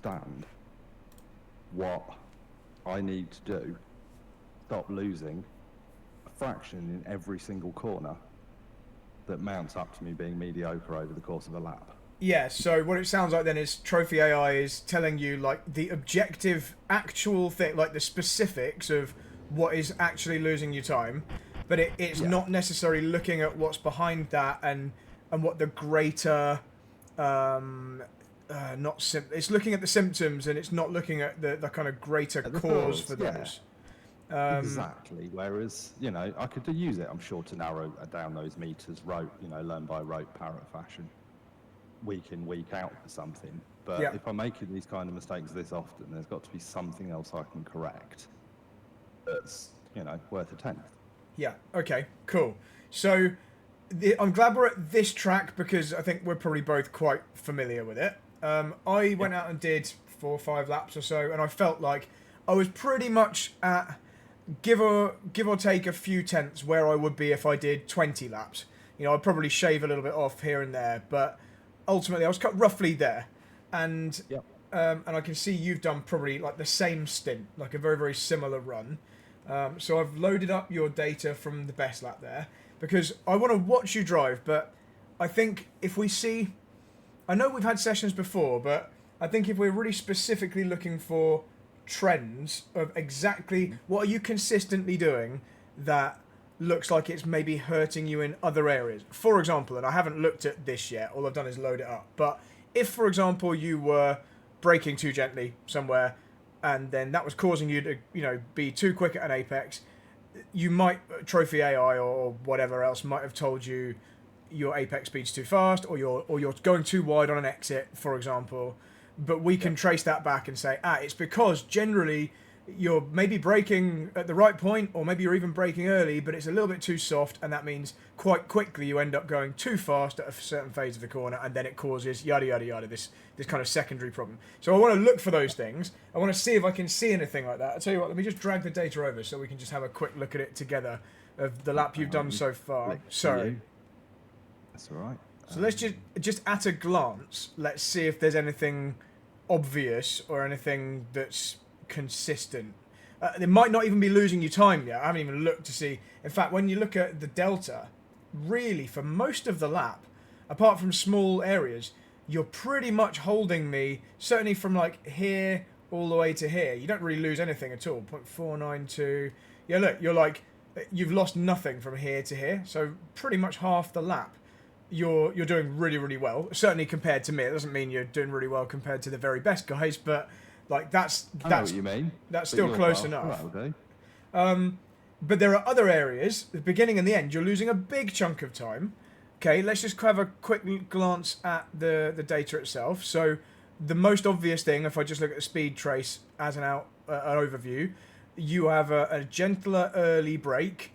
understand what I need to do, stop losing a fraction in every single corner that mounts up to me being mediocre over the course of a lap. Yeah, so what it sounds like then is Trophy AI is telling you like the objective, actual thing, like the specifics of what is actually losing you time, but it's Yeah. not necessarily looking at what's behind that and what the greater, not it's looking at the symptoms and it's not looking at the kind of greater The cause cause, for yeah. those. Exactly. Whereas, I could use it, I'm sure, to narrow down those meters, learn by rote, parrot fashion, week in, week out for something. But Yeah. if I'm making these kind of mistakes this often, there's got to be something else I can correct that's, worth a tenth. Yeah. Okay. Cool. So I'm glad we're at this track because I think we're probably both quite familiar with it. I went out and did 4 or 5 laps or so, and I felt like I was pretty much at give or take a few tenths where I would be if I did 20 laps. I'd probably shave a little bit off here and there, but ultimately I was cut roughly there. And Yep. and I can see you've done probably like the same stint, like a very, very similar run. So I've loaded up your data from the best lap there because I want to watch you drive, but I think if we see, I know we've had sessions before, but I think if we're really specifically looking for trends of exactly what are you consistently doing that looks like it's maybe hurting you in other areas. For example, and I haven't looked at this yet, all I've done is load it up, but if, for example, you were braking too gently somewhere and then that was causing you to, be too quick at an apex, you might, Trophy AI or whatever else might have told you your apex speed's too fast or you're going too wide on an exit, for example. But we can trace that back and say, it's because generally you're maybe braking at the right point, or maybe you're even braking early, but it's a little bit too soft, and that means quite quickly you end up going too fast at a certain phase of the corner, and then it causes yada yada yada this kind of secondary problem. So I want to look for those things. I want to see if I can see anything like that. I'll tell you what, let me just drag the data over so we can just have a quick look at it together of the lap you've done so far. Sorry. That's all right. So let's just at a glance, let's see if there's anything obvious or anything that's consistent. They might not even be losing you time yet. I haven't even looked to see. In fact, when you look at the delta, really for most of the lap, apart from small areas, you're pretty much holding me, certainly from like here all the way to here. You don't really lose anything at all. 0.492. Yeah, look, you've lost nothing from here to here. So pretty much half the lap. You're doing really, really well. Certainly compared to me. It doesn't mean you're doing really well compared to the very best guys, but like that's I know what you mean. That's still close enough. But there are other areas, the beginning and the end, you're losing a big chunk of time. Okay, let's just have a quick glance at the data itself. So the most obvious thing, if I just look at the speed trace as an overview, you have a gentler early brake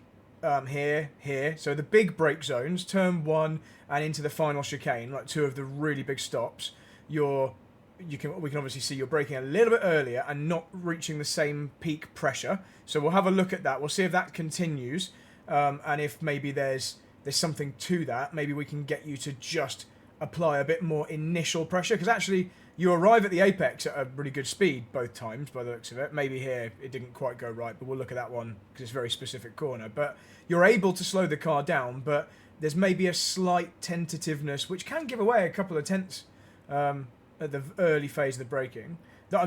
here. So the big brake zones, turn 1 and into the final chicane, like 2 of the really big stops, we can obviously see you're braking a little bit earlier and not reaching the same peak pressure. So we'll have a look at that. We'll see if that continues, and if maybe there's something to that. Maybe we can get you to just apply a bit more initial pressure, because actually you arrive at the apex at a really good speed both times by the looks of it. Maybe here it didn't quite go right, but we'll look at that one because it's a very specific corner. But you're able to slow the car down, but there's maybe a slight tentativeness which can give away a couple of tenths at the early phase of the braking.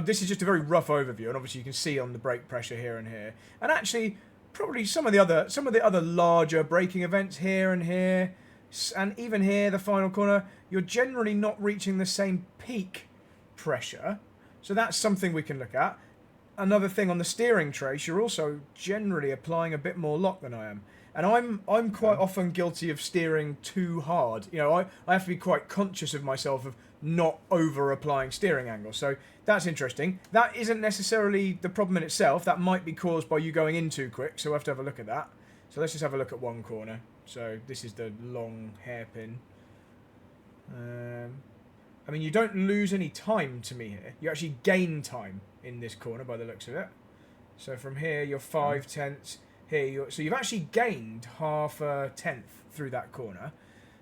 This is just a very rough overview, and obviously you can see on the brake pressure here and here. And actually, probably some of the other larger braking events here and here, and even here, the final corner, you're generally not reaching the same peak pressure. So that's something we can look at. Another thing on the steering trace, you're also generally applying a bit more lock than I am. And I'm quite often guilty of steering too hard. I have to be quite conscious of myself of not over applying steering angle. So that's interesting. That isn't necessarily the problem in itself. That might be caused by you going in too quick. So we'll have to have a look at that. So let's just have a look at one corner. So this is the long hairpin. I mean, you don't lose any time to me here. You actually gain time in this corner by the looks of it. So from here, you're 5 tenths. Here, so you've actually gained half a tenth through that corner.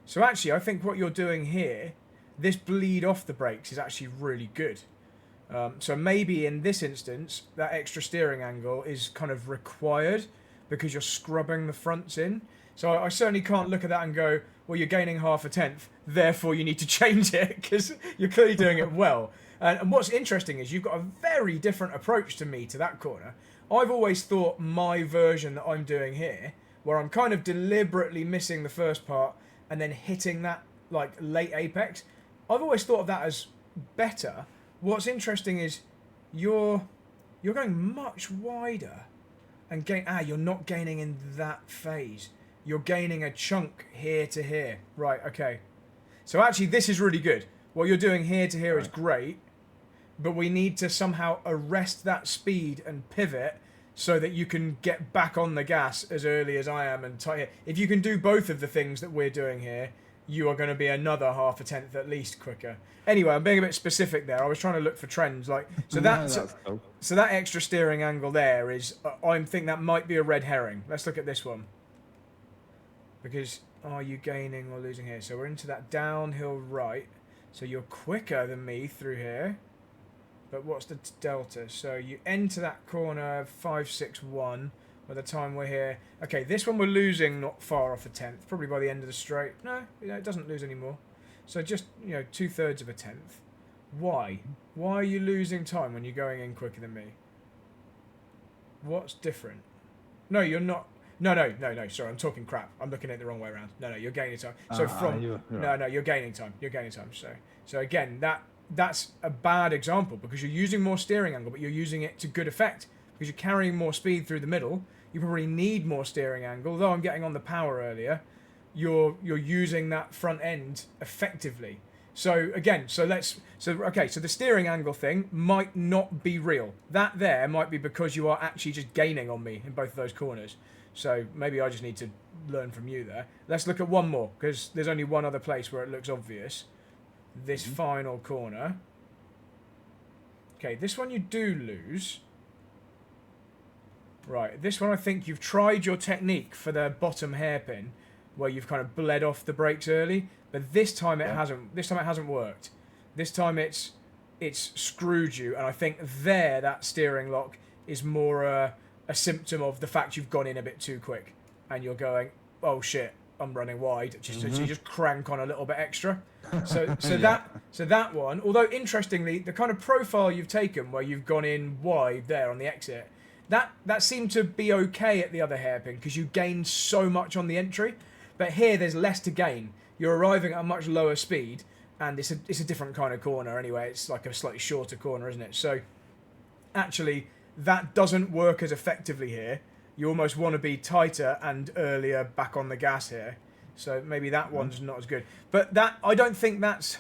So actually, I think what you're doing here, this bleed off the brakes is actually really good. So maybe in this instance, that extra steering angle is kind of required because you're scrubbing the fronts in. So I certainly can't look at that and go, well, you're gaining half a tenth, therefore you need to change it because you're clearly doing it well. And what's interesting is you've got a very different approach to me to that corner. I've always thought my version that I'm doing here, where I'm kind of deliberately missing the first part and then hitting that like late apex, I've always thought of that as better. What's interesting is you're going much wider and you're not gaining in that phase. You're gaining a chunk here to here. Right, okay. So actually this is really good. What you're doing here to here is great, but we need to somehow arrest that speed and pivot so that you can get back on the gas as early as I am and tight. If you can do both of the things that we're doing here, you are going to be another half a tenth at least quicker. Anyway, I'm being a bit specific there. I was trying to look for trends, like so that cool. So that extra steering angle there is. I think that might be a red herring. Let's look at this one. Because are you gaining or losing here? So we're into that downhill right. So you're quicker than me through here. But what's the delta? So you enter that corner 561 by the time we're here. Okay, this one we're losing not far off a tenth, probably by the end of the straight. No, it doesn't lose anymore. So just, 2/3 of a tenth. Why? Why are you losing time when you're going in quicker than me? What's different? No, you're not. No, sorry, I'm talking crap. I'm looking at it the wrong way around. No, you're gaining time. So you're gaining time. You're gaining time. So again, that's a bad example because you're using more steering angle, but you're using it to good effect because you're carrying more speed through the middle. You probably need more steering angle. Although I'm getting on the power earlier, you're using that front end effectively. So again, so the steering angle thing might not be real. That there might be because you are actually just gaining on me in both of those corners. So maybe I just need to learn from you there. Let's look at one more because there's only one other place where it looks obvious. This final corner. Okay, this one you do lose. Right, this one I think you've tried your technique for the bottom hairpin, where you've kind of bled off the brakes early, but this time it hasn't. This time it hasn't worked. This time it's screwed you, and I think that steering lock is more a symptom of the fact you've gone in a bit too quick, and you're going, oh shit, I'm running wide. So you just crank on a little bit extra. So that one, although interestingly, the kind of profile you've taken where you've gone in wide there on the exit, that seemed to be okay at the other hairpin because you gained so much on the entry, but here there's less to gain. You're arriving at a much lower speed, and it's a different kind of corner anyway. It's like a slightly shorter corner, isn't it? So actually, that doesn't work as effectively here. You almost want to be tighter and earlier back on the gas here. So maybe that one's not as good. But that I don't think that's.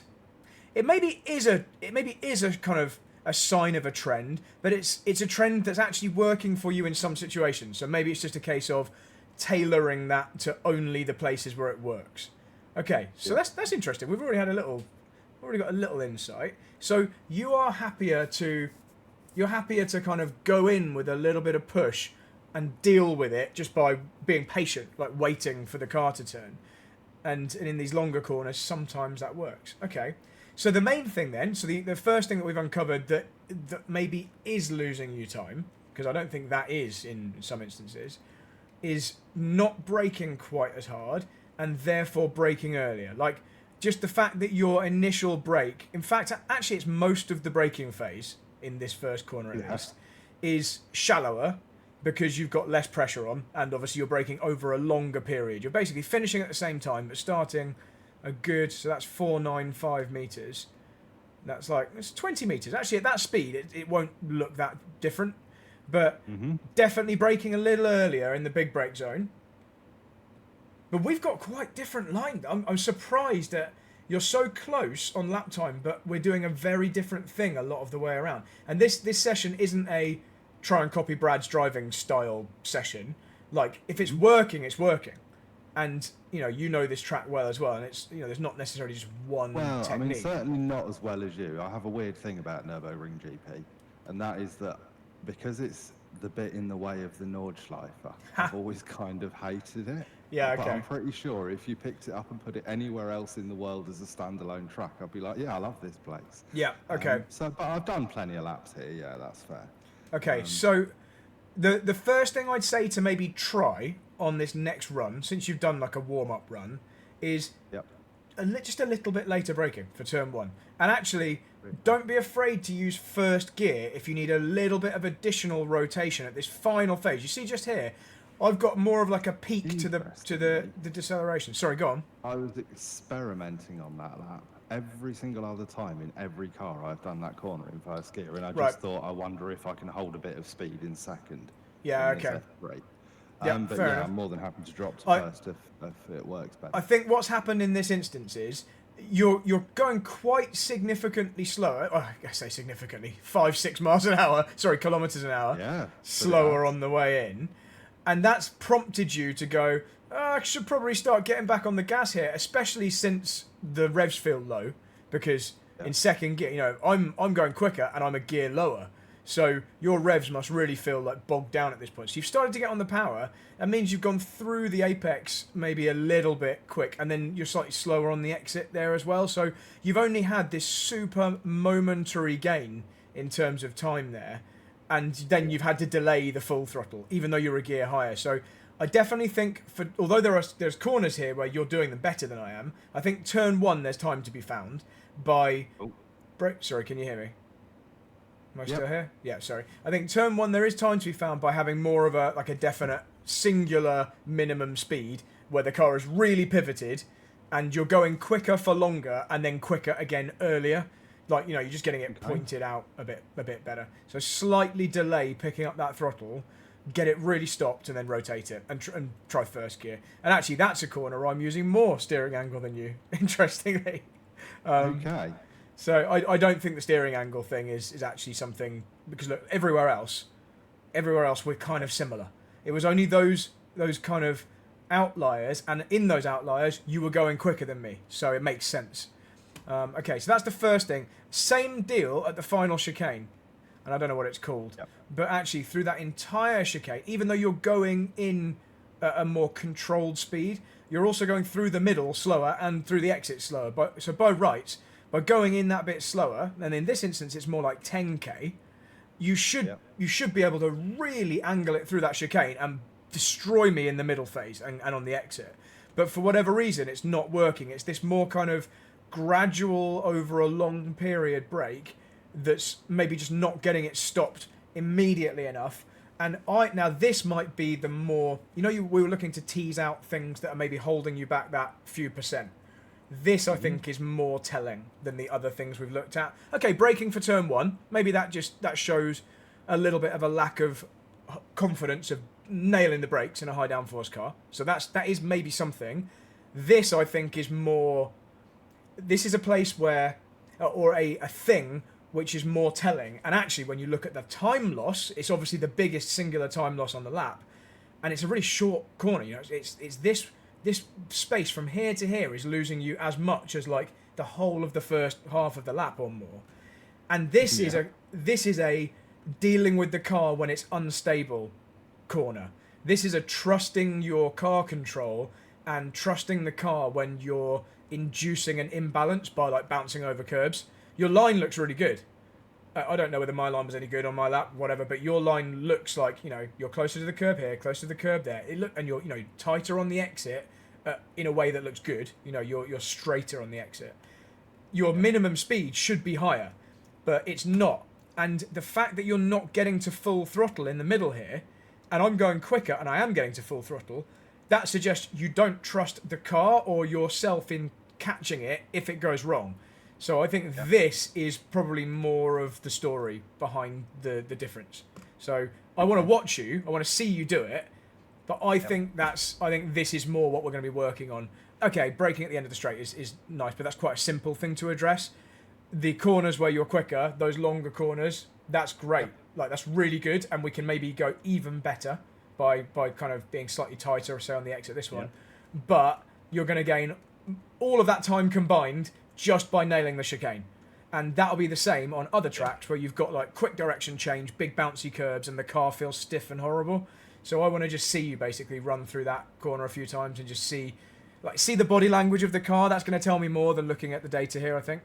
It maybe is a kind of a sign of a trend, but it's a trend that's actually working for you in some situations. So maybe it's just a case of tailoring that to only the places where it works. Okay, so that's interesting. We've already got a little insight. So you're happier to kind of go in with a little bit of push and deal with it just by being patient, like waiting for the car to turn. And in these longer corners, sometimes that works. Okay. So the main thing then, so the first thing that we've uncovered that maybe is losing you time, because I don't think that is in some instances, is not braking quite as hard and therefore braking earlier. Like just the fact that your initial brake, in fact, actually it's most of the braking phase in this first corner at least, is shallower because you've got less pressure on and obviously you're braking over a longer period. You're basically finishing at the same time but starting a good, so that's 495 meters. It's 20 meters. Actually, at that speed, it won't look that different, but definitely braking a little earlier in the big brake zone. But we've got quite different lines. I'm surprised that you're so close on lap time, but we're doing a very different thing a lot of the way around. And this session isn't a try and copy Brad's driving style session. Like, if it's working, it's working. And, you know this track well as well, and it's, there's not necessarily just one technique. I mean, certainly not as well as you. I have a weird thing about Nurburgring GP, and that is that because it's the bit in the way of the Nordschleifer, I've always kind of hated it. Yeah, But okay. I'm pretty sure if you picked it up and put it anywhere else in the world as a standalone track, I'd be like, yeah, I love this place. Yeah, okay. But I've done plenty of laps here. Yeah, that's fair. Okay, so the first thing I'd say to maybe try on this next run, since you've done like a warm-up run, is Yep. just a little bit later braking for turn 1. And actually, don't be afraid to use first gear if you need a little bit of additional rotation at this final phase. You see just here, I've got more of like a peak to the deceleration. Sorry, go on. I was experimenting on that lap. Every single other time in every car I've done that corner in first gear, and I just thought, I wonder if I can hold a bit of speed in second. Yeah, okay. Yeah, but yeah, enough. I'm more than happy to drop to first if it works better. I think what's happened in this instance is you're going quite significantly slower. Oh, I say significantly, 5-6 miles an hour. Sorry, kilometers an hour. Yeah. Slower on the way in, and that's prompted you to go, I should probably start getting back on the gas here, especially since the revs feel low, because in second gear, you know, I'm going quicker and I'm a gear lower. So your revs must really feel like bogged down at this point. So you've started to get on the power. That means you've gone through the apex maybe a little bit quick, and then you're slightly slower on the exit there as well. So you've only had this super momentary gain in terms of time there, and then you've had to delay the full throttle, even though you're a gear higher. So I definitely think, although there's corners here where you're doing them better than I am, I think turn 1 there's time to be found by... Sorry, can you hear me? Am I still here? Yeah, sorry. I think turn 1 there is time to be found by having more of a definite singular minimum speed where the car is really pivoted and you're going quicker for longer and then quicker again earlier. Like, you know, you're just getting it pointed out a bit better. So slightly delay picking up that throttle, get it really stopped and then rotate it and try first gear. And actually that's a corner where I'm using more steering angle than you, interestingly. Okay. So I don't think the steering angle thing is actually something, because look, everywhere else we're kind of similar. It was only those kind of outliers, and in those outliers you were going quicker than me, so it makes sense. Okay, so that's the first thing. Same deal at the final chicane, and I don't know what it's called, but actually through that entire chicane, even though you're going in at a more controlled speed, you're also going through the middle slower and through the exit slower. So by rights, by going in that bit slower, and in this instance it's more like 10k, you should be able to really angle it through that chicane and destroy me in the middle phase and on the exit. But for whatever reason, it's not working. It's this more kind of gradual over a long period break that's maybe just not getting it stopped immediately enough. And now this might be the more, you know, we were looking to tease out things that are maybe holding you back that few percent. This, I think, is more telling than the other things we've looked at. Okay, braking for turn 1. Maybe that shows a little bit of a lack of confidence of nailing the brakes in a high downforce car. So that is maybe something. This, I think, is more... This is a place where... Or a thing which is more telling. And actually, when you look at the time loss, it's obviously the biggest singular time loss on the lap. And it's a really short corner. You know, it's this space from here to here is losing you as much as like the whole of the first half of the lap or more. And this is a dealing with the car when it's unstable corner. This is a trusting your car control and trusting the car when you're inducing an imbalance by like bouncing over curbs. Your line looks really good. I don't know whether my line was any good on my lap, whatever, but your line looks like, you know, you're closer to the curb here, closer to the curb there. And you're, you know, tighter on the exit in a way that looks good. You know, you're straighter on the exit. Your minimum speed should be higher, but it's not. And the fact that you're not getting to full throttle in the middle here, and I'm going quicker and I am getting to full throttle, that suggests you don't trust the car or yourself in catching it if it goes wrong. So I think this is probably more of the story behind the difference. So I want to watch you, I want to see you do it, but I think this is more what we're going to be working on. Okay, braking at the end of the straight is nice, but that's quite a simple thing to address. The corners where you're quicker, those longer corners, that's great. Like, that's really good, and we can maybe go even better by kind of being slightly tighter, say, on the exit this one. But you're going to gain all of that time combined just by nailing the chicane. And that'll be the same on other tracks where you've got like quick direction change, big bouncy curbs, and the car feels stiff and horrible. So I want to just see you basically run through that corner a few times and just see the body language of the car. That's going to tell me more than looking at the data here, I think.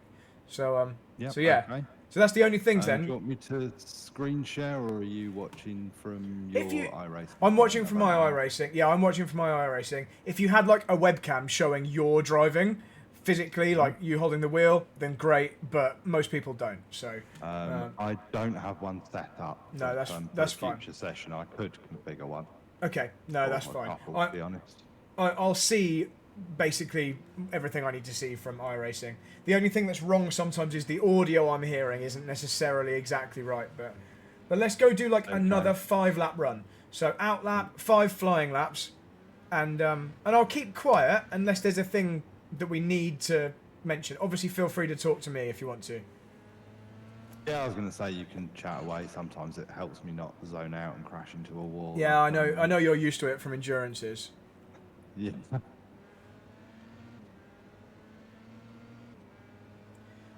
So Yep, so yeah. okay. So that's the only things then. Do you want me to screen share, or are you watching from your iRacing? I'm watching from my iRacing. Yeah, I'm watching from my iRacing. If you had like a webcam showing your driving physically, like you holding the wheel, then great. But most people don't. So I don't have one set up. No, that's fine. Future session, I could configure one. Okay, no, that's fine. Couple, to be honest. I'll see basically everything I need to see from iRacing. The only thing that's wrong sometimes is the audio I'm hearing isn't necessarily exactly right, but let's go do like another 5-lap run. So out lap, 5 flying laps, and I'll keep quiet unless there's a thing that we need to mention. Obviously, feel free to talk to me if you want to. Yeah, I was going to say you can chat away. Sometimes it helps me not zone out and crash into a wall. Yeah, I know you're used to it from endurances. Yeah.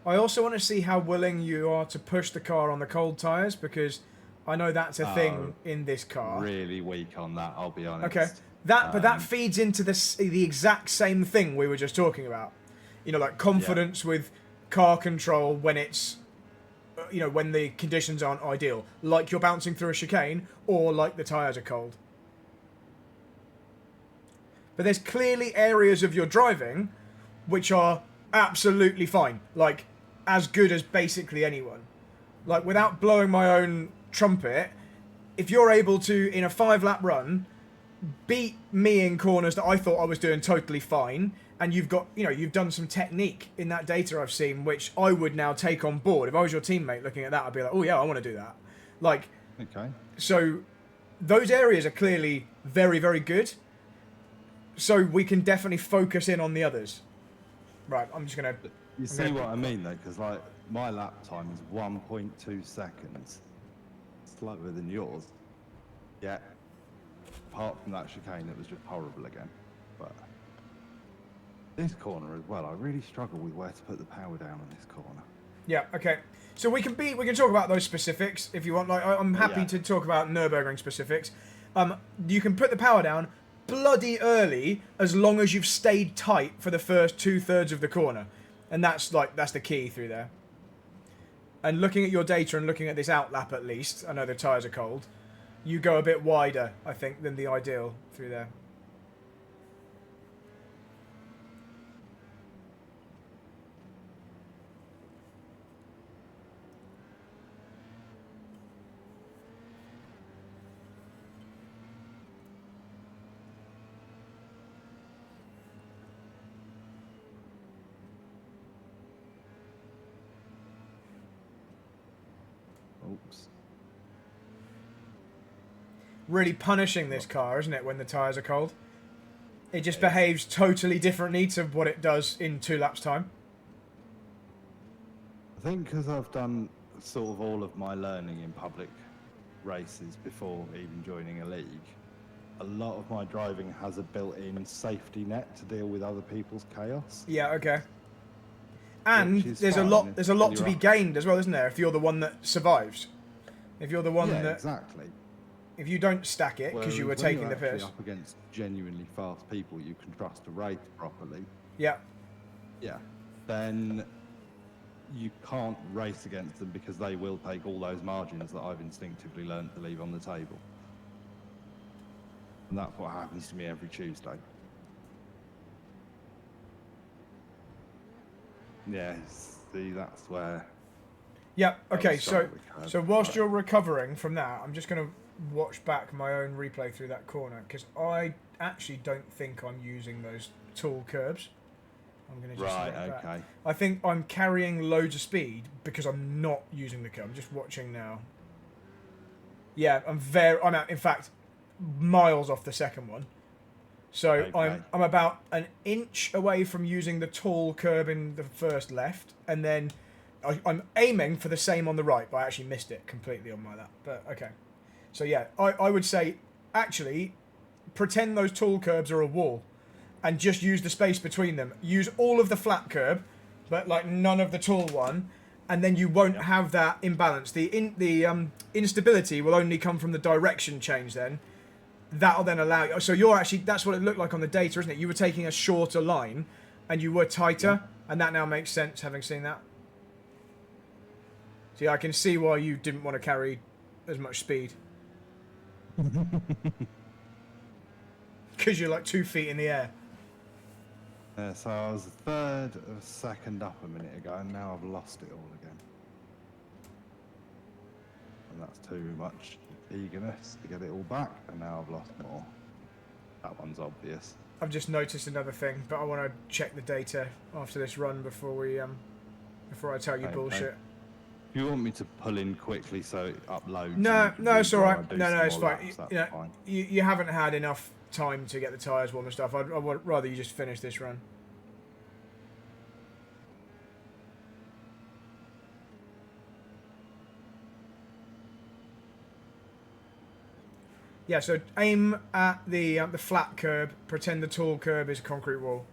I also want to see how willing you are to push the car on the cold tyres, because I know that's a thing in this car. Really weak on that, I'll be honest. Okay, but that feeds into the exact same thing we were just talking about. You know, like confidence with car control when it's, when the conditions aren't ideal, like you're bouncing through a chicane or like the tyres are cold. But there's clearly areas of your driving which are absolutely fine, like as good as basically anyone. Like, without blowing my own trumpet, if you're able to, in a 5-lap run, beat me in corners that I thought I was doing totally fine, and you've got, you've done some technique in that data I've seen, which I would now take on board. If I was your teammate looking at that, I'd be like, oh yeah, I want to do that. Like, okay. So those areas are clearly very, very good. So we can definitely focus in on the others. Right, I'm just going to... You see what I mean, though? Because, like, my lap time is 1.2 seconds slower than yours. Yeah. Apart from that chicane, it was just horrible again. But this corner as well, I really struggle with where to put the power down on this corner. Yeah, okay. So we can talk about those specifics if you want. Like, I'm happy to talk about Nurburgring specifics. You can put the power down bloody early as long as you've stayed tight for the first 2/3 of the corner. And that's the key through there. And looking at your data and looking at this out lap at least, I know the tyres are cold, you go a bit wider, I think, than the ideal through there. Oops. Really punishing this car, isn't it, when the tyres are cold? It just behaves totally differently to what it does in 2 laps' time. I think because I've done sort of all of my learning in public races before even joining a league, a lot of my driving has a built-in safety net to deal with other people's chaos. Yeah, okay. And there's a lot to be gained as well, isn't there, if you're the one that survives. If you're the one that... exactly. If you don't stack it because you were taking the piss. Up against genuinely fast people you can trust to race properly. Yeah. Yeah. Then you can't race against them because they will take all those margins that I've instinctively learned to leave on the table. And that's what happens to me every Tuesday. Yeah, see, that's where... Yeah, okay, so whilst you're recovering from that, I'm just going to watch back my own replay through that corner, because I actually don't think I'm using those tall curbs. I'm going to just okay. I think I'm carrying loads of speed because I'm not using the curb. I'm just watching now. Yeah, I'm out, in fact, miles off the second one. So okay. I'm about an inch away from using the tall curb in the first left, and then I'm aiming for the same on the right, but I actually missed it completely on my lap. But okay. So yeah, I would say, actually, pretend those tall curbs are a wall and just use the space between them. Use all of the flat curb, but like none of the tall one, and then you won't have that imbalance. The instability will only come from the direction change then, that'll then allow you. So you're actually, that's what it looked like on the data, isn't it? You were taking a shorter line and you were tighter, and that now makes sense having seen that. See, I can see why you didn't want to carry as much speed. Because you're like 2 feet in the air. So I was a third of a second up a minute ago, and now I've lost it all again. And that's too much eagerness to get it all back, and now I've lost more. That one's obvious. I've just noticed another thing, but I want to check the data after this run before I tell you bullshit. If you want me to pull in quickly so it uploads... No, it's all right. No, it's fine. Fine. You haven't had enough time to get the tyres warm and stuff. I'd rather you just finish this run. Yeah, so aim at the flat curb. Pretend the tall curb is a concrete wall.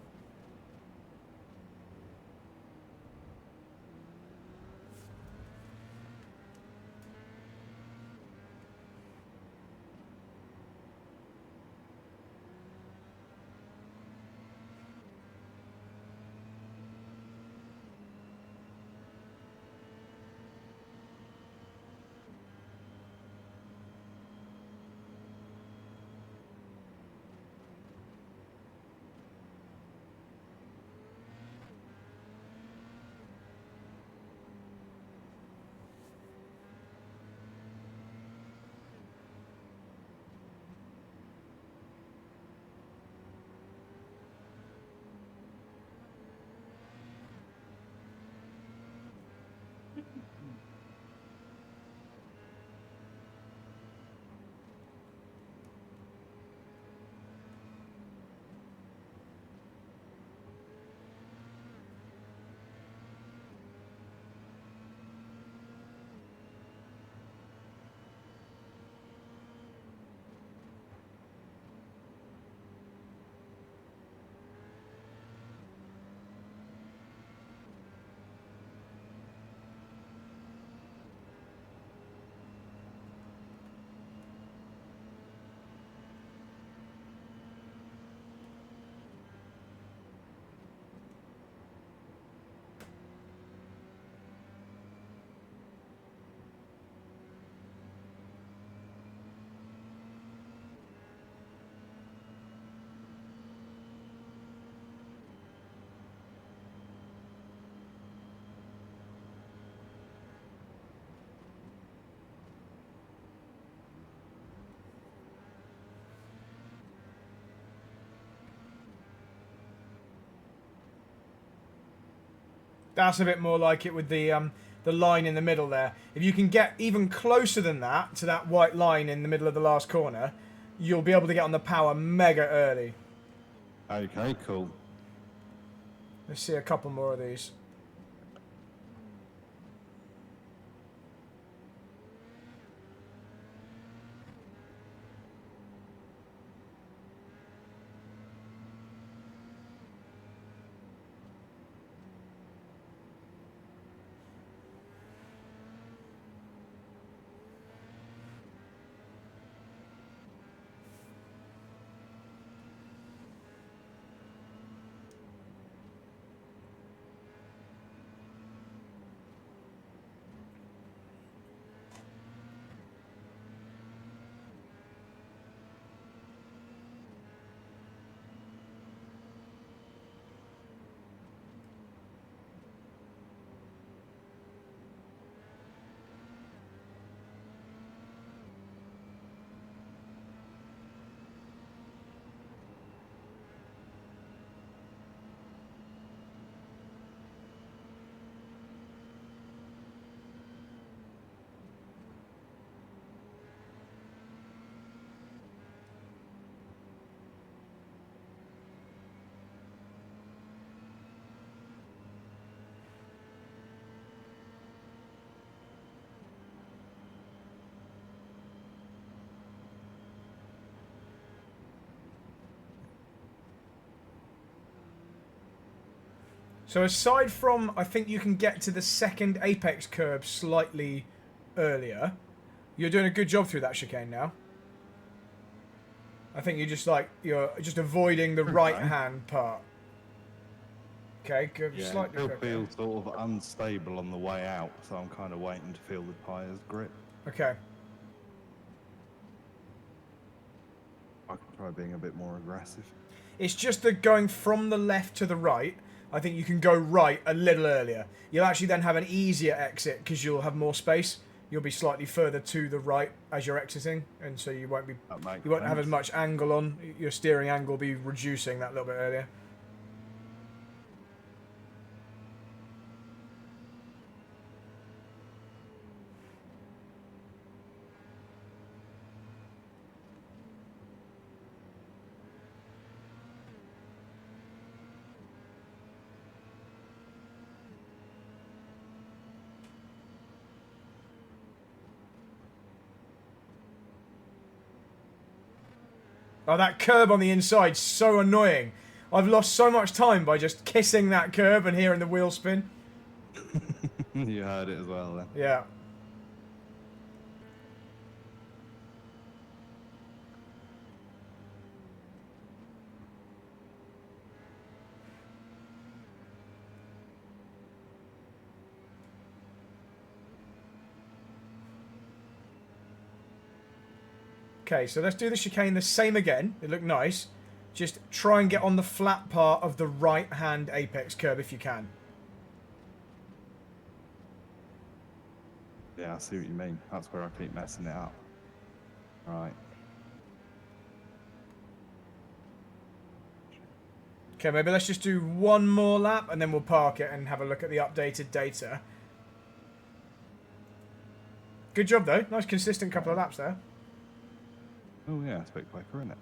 That's a bit more like it with the line in the middle there. If you can get even closer than that, to that white line in the middle of the last corner, you'll be able to get on the power mega early. Okay, cool. Let's see a couple more of these. So aside from, I think you can get to the second apex curb slightly earlier. You're doing a good job through that chicane now. I think you're just avoiding the right hand part. Okay, good. Yeah, Slightly it quicker. feels sort of unstable on the way out, so I'm kind of waiting to feel the tyres grip. Okay. I can try being a bit more aggressive. It's just that going from the left to the right, I think you can go right a little earlier. You'll actually then have an easier exit because you'll have more space. You'll be slightly further to the right as you're exiting, and so you won't have as much angle on. Your steering angle will be reducing that little bit earlier. Oh, that curb on the inside, so annoying. I've lost so much time by just kissing that curb and hearing the wheel spin. You heard it as well then. Yeah. Okay, so let's do the chicane the same again. It looked nice. Just try and get on the flat part of the right-hand apex curb if you can. Yeah, I see what you mean. That's where I keep messing it up. Right. Okay, maybe let's just do one more lap and then we'll park it and have a look at the updated data. Good job, though. Nice, consistent couple of laps there. Oh yeah, it's a bit quicker, isn't it?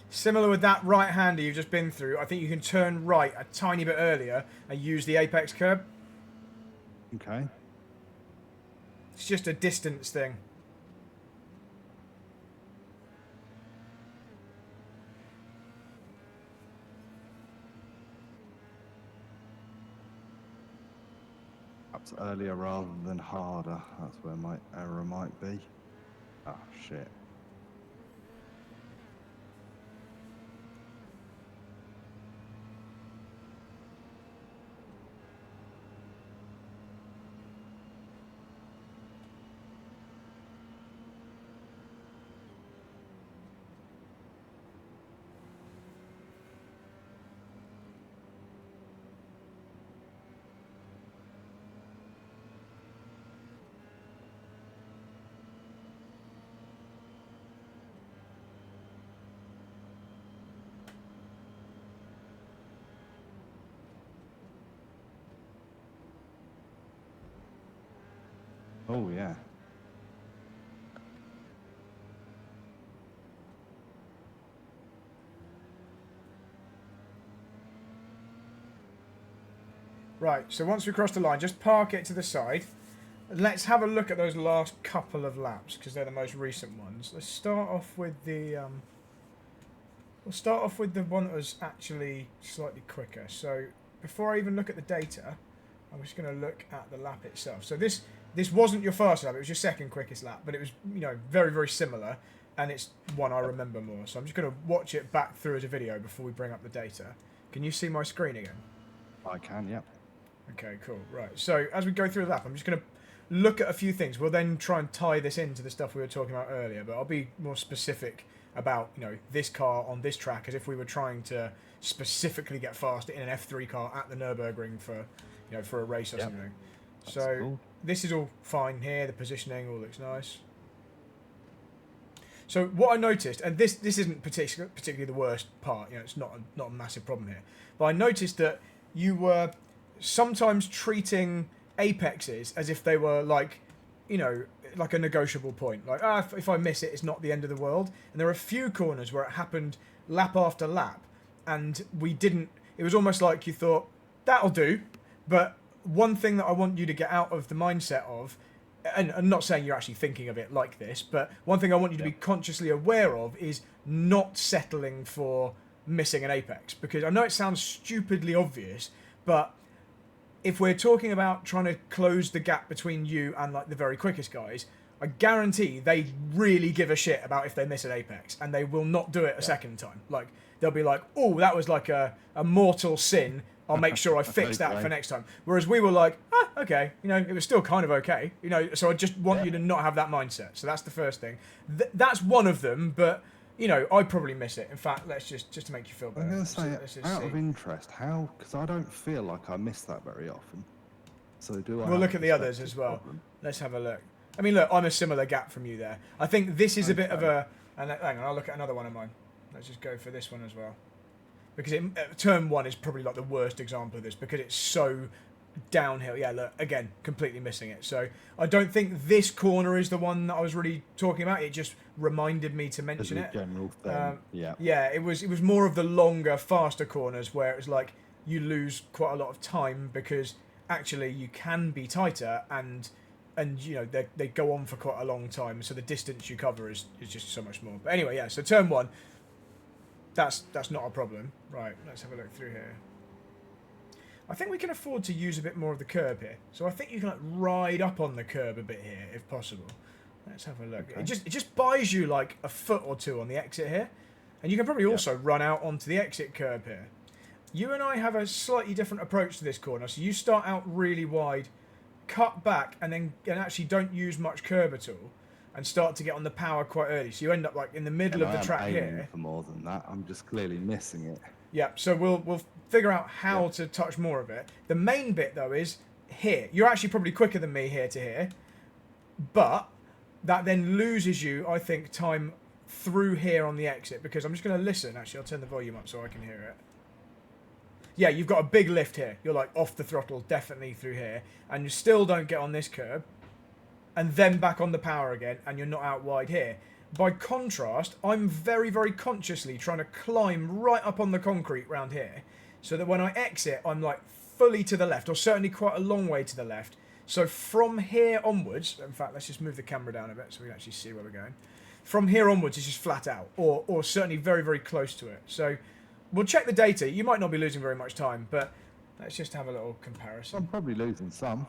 Similar with that right-hander you've just been through, I think you can turn right a tiny bit earlier and use the apex curb. Okay. It's just a distance thing. Perhaps earlier rather than harder. That's where my error might be. Oh, shit. Oh, yeah. Right, so once we cross the line, just park it to the side. Let's have a look at those last couple of laps, because they're the most recent ones. Let's start off with the... we'll start off with the one that was actually slightly quicker. So, before I even look at the data, I'm just going to look at the lap itself. So this wasn't your first lap, it was your second quickest lap, but it was, you know, very, very similar, and it's one I remember more. So I'm just going to watch it back through as a video before we bring up the data. Can you see my screen again? I can, yep. Okay, cool. Right, so as we go through the lap, I'm just going to look at a few things. We'll then try and tie this into the stuff we were talking about earlier, but I'll be more specific about, you know, this car on this track as if we were trying to specifically get faster in an F3 car at the Nurburgring for, you know, for a race or something. That's so cool. This is all fine here. The positioning all looks nice. So what I noticed, and this isn't particularly the worst part, you know, it's not a massive problem here, but I noticed that you were sometimes treating apexes as if they were like, you know, like a negotiable point. Like, if I miss it, it's not the end of the world. And there are a few corners where it happened lap after lap, and we didn't. It was almost like you thought that'll do, but one thing that I want you to get out of the mindset of, and I'm not saying you're actually thinking of it like this, but one thing I want you to be consciously aware of is not settling for missing an apex. Because I know it sounds stupidly obvious, but if we're talking about trying to close the gap between you and like the very quickest guys, I guarantee they really give a shit about if they miss an apex, and they will not do it a second time. Like, they'll be like, oh, that was like a mortal sin. I'll make sure I fix that for next time. Whereas we were like, okay, you know, it was still kind of okay. You know, so I just want you to not have that mindset. So that's the first thing. That's one of them, but, you know, I probably miss it. In fact, let's just to make you feel better. I'm going to say, out of interest, how, because I don't feel like I miss that very often. So do I? We'll look at the others as well. Problem? Let's have a look. I mean, look, I'm a similar gap from you there. I think this is a bit of a, and hang on, I'll look at another one of mine. Let's just go for this one as well. Because turn 1 is probably like the worst example of this because it's so downhill. Yeah, look, again, completely missing it. So I don't think this corner is the one that I was really talking about. It just reminded me to mention it. General thing. Yeah, it was more of the longer, faster corners where it was like you lose quite a lot of time because actually you can be tighter and you know they go on for quite a long time. So the distance you cover is just so much more. But anyway, yeah. So turn 1. That's not a problem. Right, let's have a look through here. I think we can afford to use a bit more of the curb here. So I think you can like ride up on the curb a bit here if possible. Let's have a look. Okay. It just buys you like a foot or two on the exit here. And you can probably also run out onto the exit curb here. You and I have a slightly different approach to this corner. So you start out really wide, cut back, and actually don't use much curb at all. And start to get on the power quite early. So you end up like in the middle of the track here. For more than that, I'm just clearly missing it. Yeah, so we'll figure out how to touch more of it. The main bit though is here. You're actually probably quicker than me here to here. But that then loses you, I think, time through here on the exit because I'm just going to listen. Actually, I'll turn the volume up so I can hear it. Yeah, you've got a big lift here. You're like off the throttle definitely through here. And you still don't get on this curb. And then back on the power again, and you're not out wide here. By contrast, I'm very, very consciously trying to climb right up on the concrete round here, so that when I exit, I'm like fully to the left, or certainly quite a long way to the left. So from here onwards, in fact, let's just move the camera down a bit so we can actually see where we're going. From here onwards, it's just flat out, or certainly very, very close to it. So we'll check the data. You might not be losing very much time, but let's just have a little comparison. I'm probably losing some.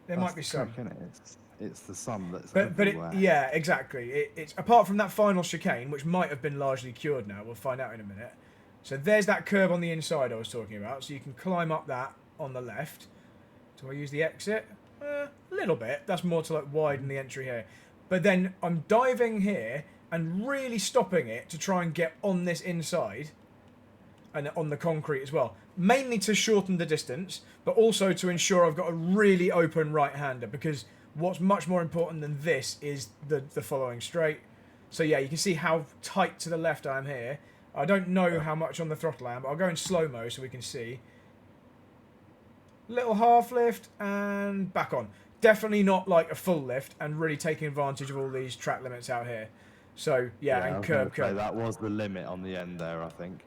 There might be some. Trick, isn't it? It's the sum that's but yeah, exactly. It's apart from that final chicane, which might have been largely cured now. We'll find out in a minute. So there's that curb on the inside I was talking about. So you can climb up that on the left. Do I use the exit? A little bit. That's more to like widen the entry here. But then I'm diving here and really stopping it to try and get on this inside and on the concrete as well. Mainly to shorten the distance, but also to ensure I've got a really open right-hander because what's much more important than this is the following straight. So yeah, you can see how tight to the left I am here. I don't know how much on the throttle I am, but I'll go in slow-mo so we can see. Little half lift and back on. Definitely not like a full lift and really taking advantage of all these track limits out here. So yeah, and curb. That was the limit on the end there, I think.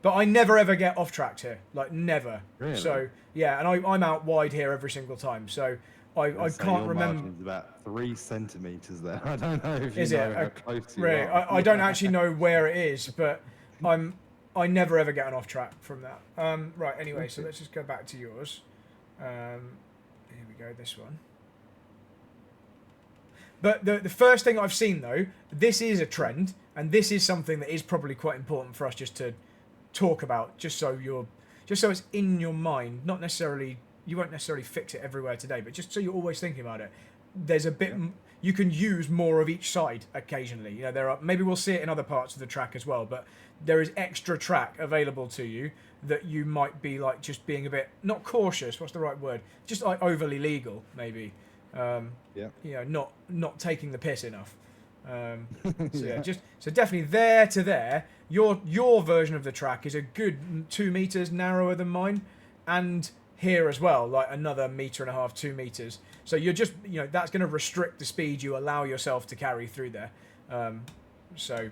But I never ever get off tracked here, like never. Really? So yeah, and I'm out wide here every single time. So I can't remember. It's about 3 centimeters there. I don't know if you is know it? how close you really? are. I don't actually know where it is, but I never ever get an off track from that. Right. Anyway, so let's just go back to yours. Here we go. This one. But the first thing I've seen though, this is a trend, and this is something that is probably quite important for us just to talk about, just so it's in your mind, not necessarily. You won't necessarily fix it everywhere today, but just so you're always thinking about it. There's a bit you can use more of each side occasionally. You know, there are maybe we'll see it in other parts of the track as well, but there is extra track available to you that you might be like just being a bit not cautious. What's the right word? Just like overly legal, maybe. You know, not taking the piss enough. So definitely there to there. Your version of the track is a good 2 meters narrower than mine, and here as well, like another 1.5 meters, 2 meters. So you're just, you know, that's going to restrict the speed you allow yourself to carry through there. So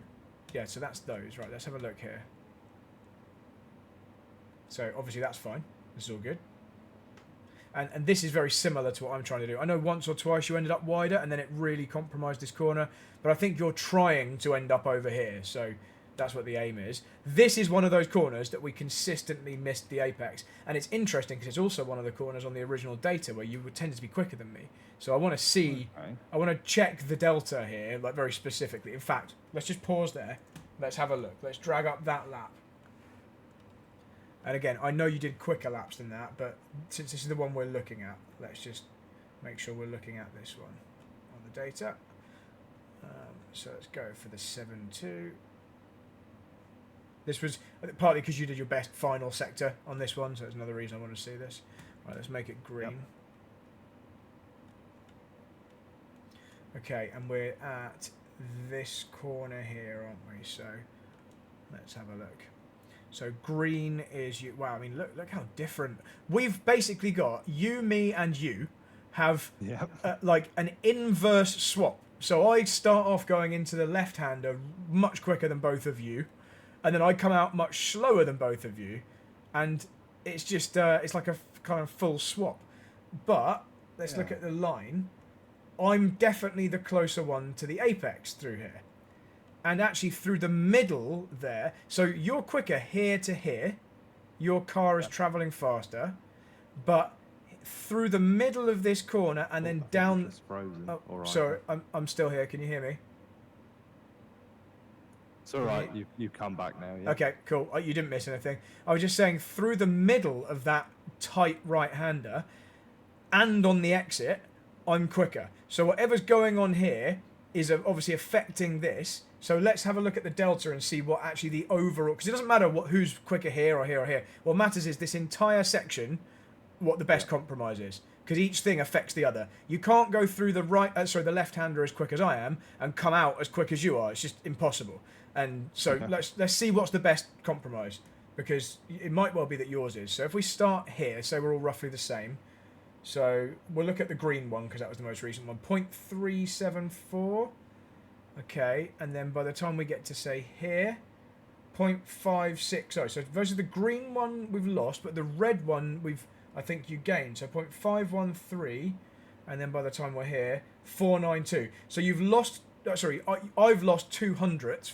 that's those. Right, let's have a look here. So obviously that's fine. This is all good. And this is very similar to what I'm trying to do. I know once or twice you ended up wider, and then it really compromised this corner. But I think you're trying to end up over here, so that's what the aim is. This is one of those corners that we consistently missed the apex. And it's interesting because it's also one of the corners on the original data where you would tend to be quicker than me. So I want to see, I want to check the delta here, like very specifically. In fact, let's just pause there. Let's have a look. Let's drag up that lap. And again, I know you did quicker laps than that, but since this is the one we're looking at, let's just make sure we're looking at this one on the data. So let's go for the 7.2. This was partly because you did your best final sector on this one, so that's another reason I want to see this. Right, let's make it green. Yep. Okay, and we're at this corner here, aren't we? So let's have a look. So green is you. Wow, I mean, look how different. We've basically got you, me, and you have like an inverse swap. So I start off going into the left-hander much quicker than both of you, and then I come out much slower than both of you, and it's just it's like a kind of full swap. But let's look at the line. I'm definitely the closer one to the apex through here. And actually through the middle there, so you're quicker here to here, your car is travelling faster, but through the middle of this corner and then down... Oh, sorry, I'm still here, can you hear me? It's alright, you've come back now, yeah. Okay, cool, you didn't miss anything. I was just saying through the middle of that tight right-hander and on the exit, I'm quicker. So whatever's going on here is obviously affecting this. So let's have a look at the delta and see what actually the overall... Because it doesn't matter who's quicker here or here or here. What matters is this entire section, what the best compromise is. Because each thing affects the other. You can't go through the the left-hander as quick as I am and come out as quick as you are. It's just impossible. And so let's see what's the best compromise. Because it might well be that yours is. So if we start here, say we're all roughly the same. So we'll look at the green one because that was the most recent one. 0.374. Okay, and then by the time we get to, say, here, 0.560. So versus the green one we've lost, but the red one I think you gained. So 0.513, and then by the time we're here, 492. So you've lost, I've lost 200ths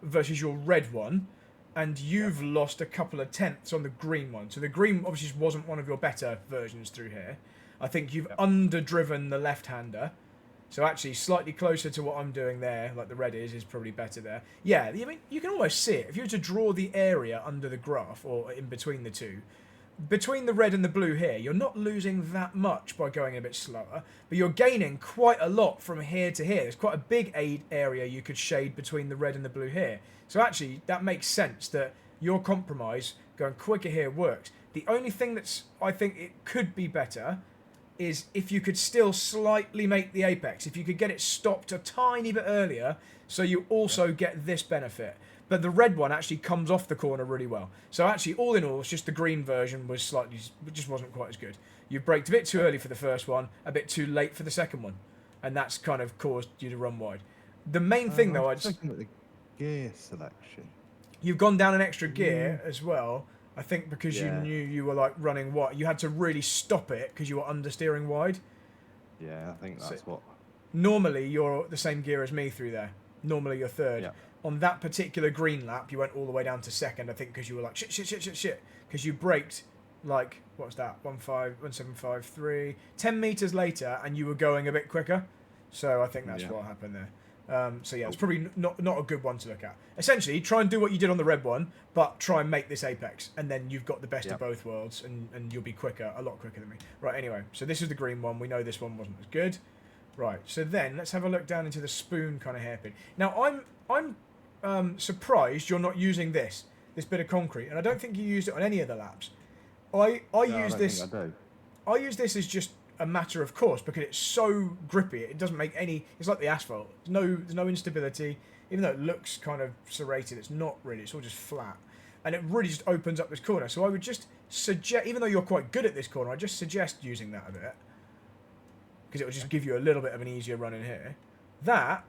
versus your red one, and you've lost a couple of tenths on the green one. So the green obviously wasn't one of your better versions through here. I think you've underdriven the left-hander. So actually, slightly closer to what I'm doing there, like the red is probably better there. Yeah, I mean, you can almost see it. If you were to draw the area under the graph, or in between the two, between the red and the blue here, you're not losing that much by going a bit slower, but you're gaining quite a lot from here to here. There's quite a big area you could shade between the red and the blue here. So actually, that makes sense that your compromise, going quicker here, works. The only thing that's, I think it could be better is if you could still slightly make the apex, if you could get it stopped a tiny bit earlier, so you also get this benefit. But the red one actually comes off the corner really well. So actually, all in all, it's just the green version was just wasn't quite as good. You braked a bit too early for the first one, a bit too late for the second one, and that's kind of caused you to run wide. The main thing, though, I'm looking at the gear selection. You've gone down an extra gear as well. I think because you knew you were like running wide, you had to really stop it because you were understeering wide. Yeah, I think that's what. Normally, you're the same gear as me through there. Normally, you're third. Yeah. On that particular green lap, you went all the way down to second. I think because you were like shit, because you braked like what's that 1.753 10 meters later, and you were going a bit quicker. So I think that's what happened there. So yeah, it's probably not a good one to look at. Essentially, try and do what you did on the red one, but try and make this apex, and then you've got the best of both worlds, and you'll be quicker, a lot quicker than me. Right, anyway, so this is the green one. We know this one wasn't as good. Right, so then let's have a look down into the spoon kind of hairpin. Now, I'm surprised you're not using this bit of concrete, and I don't think you used it on any of the laps. I use this as just a matter of course because it's so grippy. It doesn't make any. It's like the asphalt. There's no instability. Even though it looks kind of serrated, it's not really. It's all just flat, and it really just opens up this corner. So I would just suggest, even though you're quite good at this corner, I just suggest using that a bit because it will just give you a little bit of an easier run in here. That,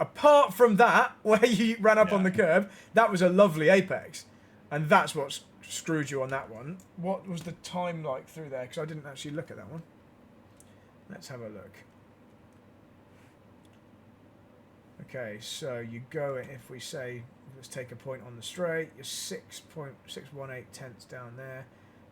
apart from that, where you ran up on the curb, that was a lovely apex. And that's what's screwed you on that one. What was the time like through there? Because I didn't actually look at that one. Let's have a look. Okay, so you go, if we say, let's take a point on the straight, you're 6.618 tenths down there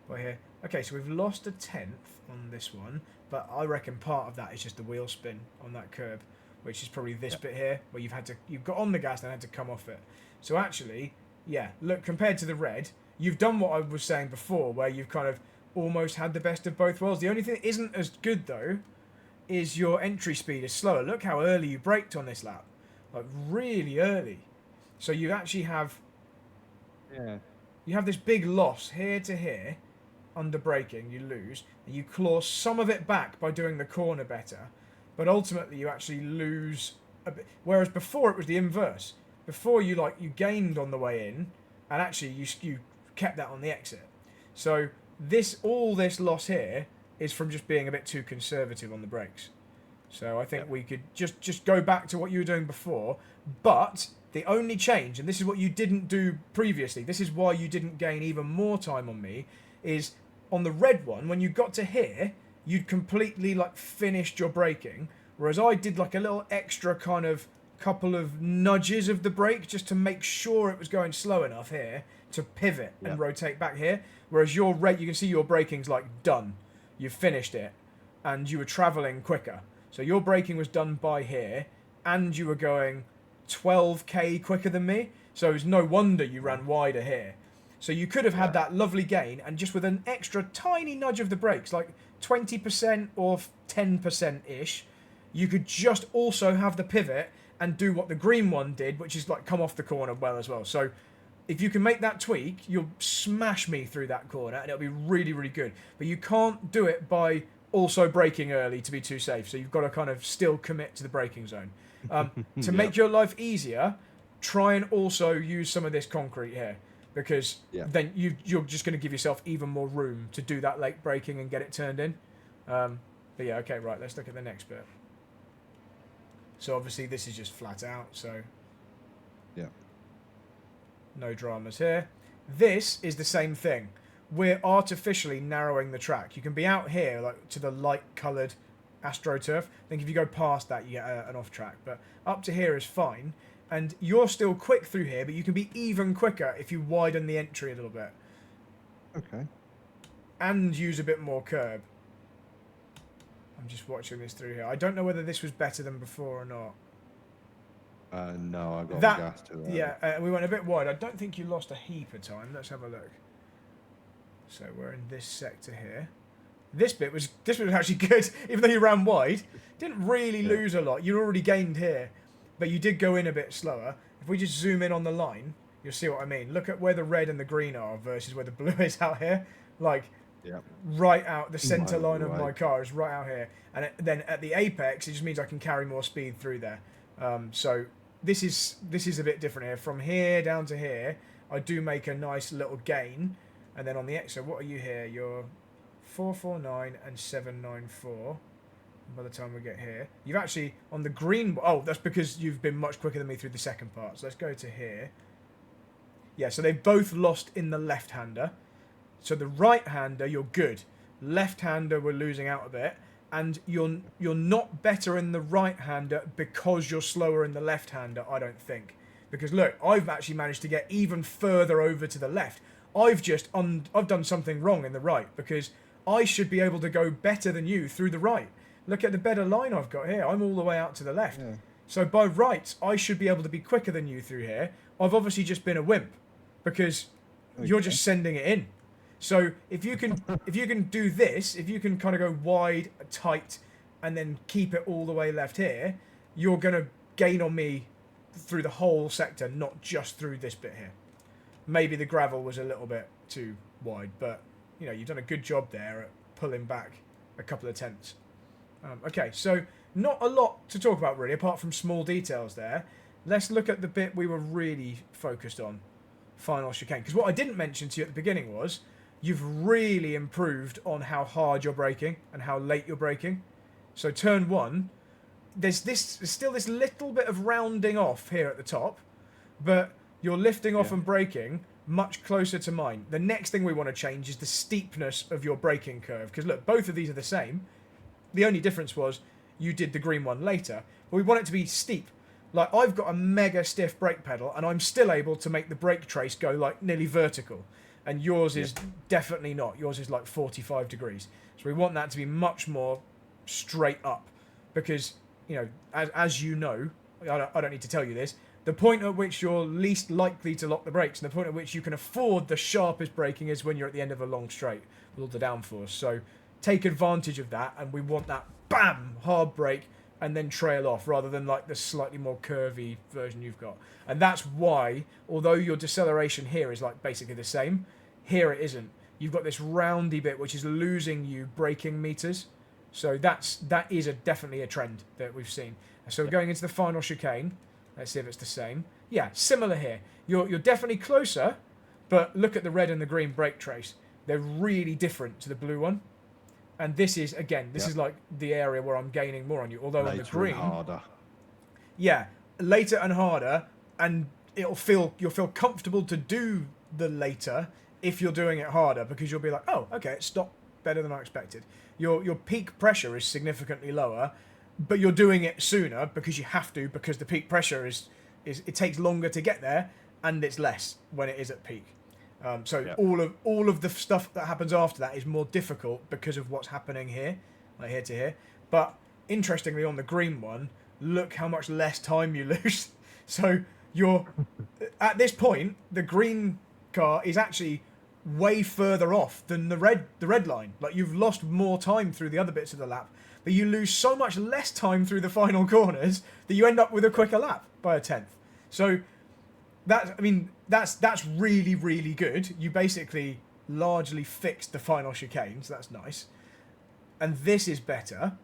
by here. Okay, so we've lost a tenth on this one, but I reckon part of that is just the wheel spin on that curb, which is probably this bit here, where you've got on the gas and had to come off it. So actually, yeah, look, compared to the red, you've done what I was saying before, where you've kind of almost had the best of both worlds. The only thing that isn't as good, though, is your entry speed is slower. Look how early you braked on this lap. Like, really early. So you actually have... Yeah. You have this big loss here to here, under braking, you lose, and you claw some of it back by doing the corner better, but ultimately you actually lose a bit. Whereas before it was the inverse. Before you gained on the way in, and actually you kept that on the exit. So all this loss here is from just being a bit too conservative on the brakes. So I think we could just go back to what you were doing before, but the only change, and this is what you didn't do previously, this is why you didn't gain even more time on me, is on the red one, when you got to here, you'd completely finished your braking, whereas I did a little extra kind of couple of nudges of the brake just to make sure it was going slow enough here to pivot and rotate back here, whereas your rate, you can see your braking's done. You've finished it, and you were travelling quicker. So your braking was done by here, and you were going 12k quicker than me, so it's no wonder you ran wider here. So you could have had that lovely gain, and just with an extra tiny nudge of the brakes, 20% or 10%-ish, you could just also have the pivot and do what the green one did, which is come off the corner well as well. So if you can make that tweak, you'll smash me through that corner, and it'll be really, really good. But you can't do it by also braking early to be too safe. So you've got to kind of still commit to the braking zone. To make your life easier, try and also use some of this concrete here, because then you're just going to give yourself even more room to do that late braking and get it turned in. But yeah, okay, right, let's look at the next bit. So obviously this is just flat out, so no dramas here. This is the same thing. We're artificially narrowing the track. You can be out here to the light coloured AstroTurf. I think if you go past that you get an off track, but up to here is fine, and you're still quick through here, but you can be even quicker if you widen the entry a little bit. Okay. And use a bit more curb. I'm just watching this through here. I don't know whether this was better than before or not. No, I got the gas too early. Yeah, we went a bit wide. I don't think you lost a heap of time. Let's have a look. So we're in this sector here. This bit was actually good, even though you ran wide. Didn't really lose a lot. You already gained here, but you did go in a bit slower. If we just zoom in on the line, you'll see what I mean. Look at where the red and the green are versus where the blue is out here. Right out the centre line of my car is right out here, and then at the apex, it just means I can carry more speed through there. So this is a bit different here. From here down to here, I do make a nice little gain. And then on the exit, what are you here? You're 449 and 794. By the time we get here, you've actually on the green. Oh, that's because you've been much quicker than me through the second part. So let's go to here. Yeah, so they've both lost in the left-hander. So the right-hander, you're good. Left-hander, we're losing out a bit, and you're not better in the right-hander because you're slower in the left-hander. I don't think, because look, I've actually managed to get even further over to the left. I've done something wrong in the right, because I should be able to go better than you through the right. Look at the better line I've got here. I'm all the way out to the left. Yeah. So by rights, I should be able to be quicker than you through here. I've obviously just been a wimp, because you're just sending it in. So if you can do this, if you can kind of go wide, tight, and then keep it all the way left here, you're going to gain on me through the whole sector, not just through this bit here. Maybe the gravel was a little bit too wide, but you've done a good job there at pulling back a couple of tenths. Okay, so not a lot to talk about really, apart from small details there. Let's look at the bit we were really focused on, final chicane. Because what I didn't mention to you at the beginning was you've really improved on how hard you're braking and how late you're braking. So turn one, there's still this little bit of rounding off here at the top, but you're lifting off and braking much closer to mine. The next thing we want to change is the steepness of your braking curve. Because look, both of these are the same. The only difference was you did the green one later. But we want it to be steep. Like, I've got a mega stiff brake pedal, and I'm still able to make the brake trace go, like, nearly vertical. And yours is definitely not. Yours is, like, 45 degrees. So we want that to be much more straight up. Because, you know, as you know, I don't need to tell you this, the point at which you're least likely to lock the brakes and the point at which you can afford the sharpest braking is when you're at the end of a long straight with all the downforce. So take advantage of that, and we want that, bam, hard brake, and then trail off, rather than like the slightly more curvy version you've got. And that's why, although your deceleration here is like basically the same, here it isn't. You've got this roundy bit which is losing you braking meters. So that is definitely a trend that we've seen. So going into the final chicane, let's see if it's the same. Yeah, similar here. You're definitely closer, but look at the red and the green brake trace. They're really different to the blue one. And this is, again, this is like the area where I'm gaining more on you. Although on the green, harder. Yeah, later and harder, and you'll feel comfortable to do the later if you're doing it harder, because you'll be like, oh, okay, it stopped better than I expected. Your peak pressure is significantly lower, but you're doing it sooner because you have to, because the peak pressure is it takes longer to get there, and it's less when it is at peak. All of the stuff that happens after that is more difficult because of what's happening here, like here to here. But interestingly, on the green one, look how much less time you lose. So you're at this point, the green car is actually way further off than the red line. Like, you've lost more time through the other bits of the lap, but you lose so much less time through the final corners that you end up with a quicker lap by a tenth. So that's really, really good. You basically largely fixed the final chicane, so that's nice. And this is better.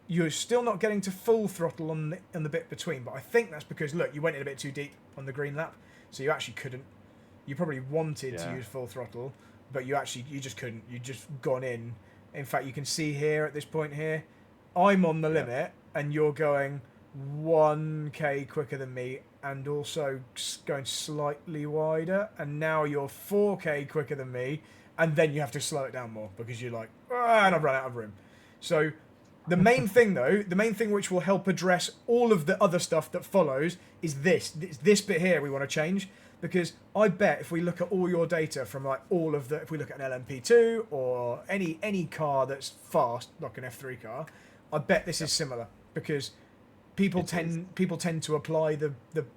You're still not getting to full throttle on the bit between, but I think that's because, look, you went in a bit too deep on the green lap, so you actually couldn't. You probably wanted to use full throttle, but you just couldn't. You just gone in. In fact, you can see here at this point here, I'm on the limit, and you're going 1k quicker than me, and also going slightly wider, and now you're 4k quicker than me, and then you have to slow it down more because you're like, and I've run out of room. So the main thing, though, the main thing which will help address all of the other stuff that follows is this bit here we want to change, because I bet if we look at all your data from like all of the, if we look at an LMP2 or any car that's fast, like an F3 car, I bet this is similar, because people tend to apply the